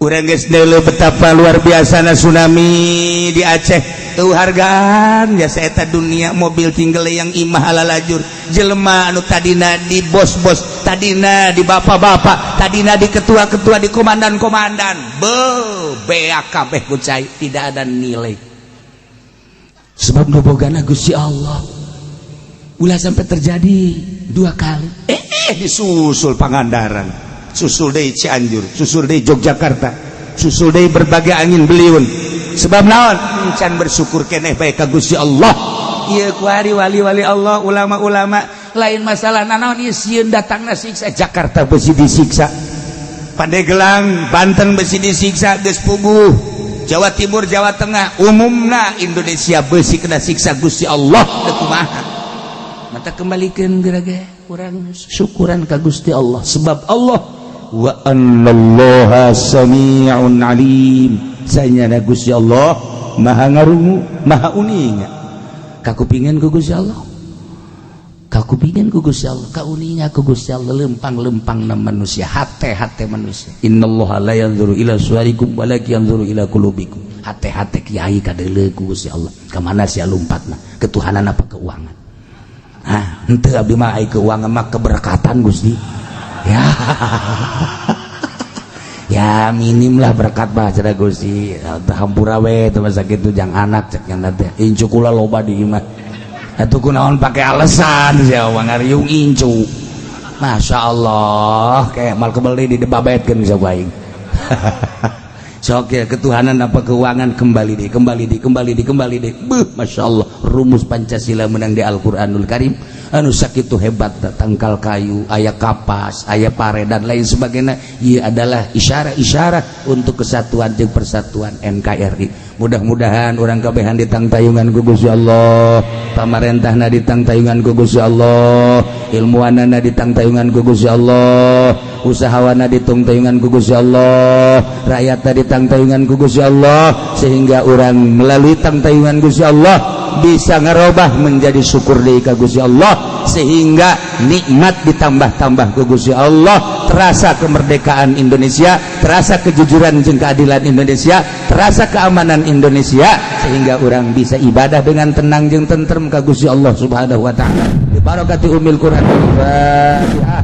Urang geus deuleu betapa luar biasana tsunami di Aceh. Tuh hargaan jasa eta dunia, mobil tinggal yang imah ala lajur, jelema anu tadina di bos-bos, tadina di bapak-bapak, tadina di ketua-ketua, di komandan-komandan, beak kabeh kucai, tidak ada nilai. Sebab nu bogana Gusti Allah. Ulah sampai terjadi 2 kali. Disusul Pangandaran, susul deui Cianjur, susul deui Yogyakarta, susul deui berbagai angin beliun. Sebab naon? Can bersyukur keneh bae ka Gusti Allah. Ieu kuari wali-wali Allah, ulama-ulama, lain masalah naon ieu sieun datangna siksa. Jakarta beusi disiksa, Pandeglang Banten beusi disiksa, geus puguh Jawa Timur, Jawa Tengah, umumna Indonesia beusi kena siksa Gusti Allah. Teu kumaha? Mata kembalikeun geura-ge urang syukuran ka Gusti Allah. Sebab Allah wa annallaha sami'un alim, sanyana Gusti Allah maha ngarungu, maha uninga. Kakupingan ku Gusti Allah, kakupingan ku Gusti Allah, kauninga ku Gusti Allah, lempang-lempang na manusia, hate-hate manusia. Innallaha la yanzuru ila suwarikum walakin yanzuru ila qulubikum. Hate-hate kiai kadeuleu ku Gusti Allah. Ka mana sia lompatna? Ketuhanan apa keuangan? Henteu abdi mah ai keuangan mah keberkatan Gusti. Ya. Ya minim lah berkat bah cara Gusti. Hampura we teu masa kitu jang anak cek nya teh. Incu kula loba di imah. Atuh kunaon pake alasan sia ngariung incu. Masyaallah kayak mal kebeli di debabetkeun sia aing. Sok ya ketuhanan apa keuangan kembali deh. Masyaallah rumus Pancasila menang di Al-Qur'anul Karim. Anu sakitu hebat, tangkal kayu, aya kapas, aya pare dan lain sebagainya. Ia adalah isyarat-isyarat untuk kesatuan jeung persatuan NKRI. Mudah-mudahan orang kabehan ditangtayungan ku Gusti Allah, pamarentahna ditangtayungan ku Gusti Allah, ilmuwanana ditangtayungan ku Gusti Allah, usahawana ditangtayungan ku Gusti Allah, rakyatna ditangtayungan ku Gusti Allah, sehingga orang melalui tangtayungan Gusti Allah bisa ngerubah menjadi syukur deui ka Gusti Allah, sehingga nikmat ditambah-tambah ku Gusti Allah, terasa kemerdekaan Indonesia, terasa kejujuran jeung keadilan Indonesia, terasa keamanan Indonesia, sehingga orang bisa ibadah dengan tenang jeung tentrem ka Gusti Allah Subhanahu wa taala. Bi barakati umil Quran. Fatihah.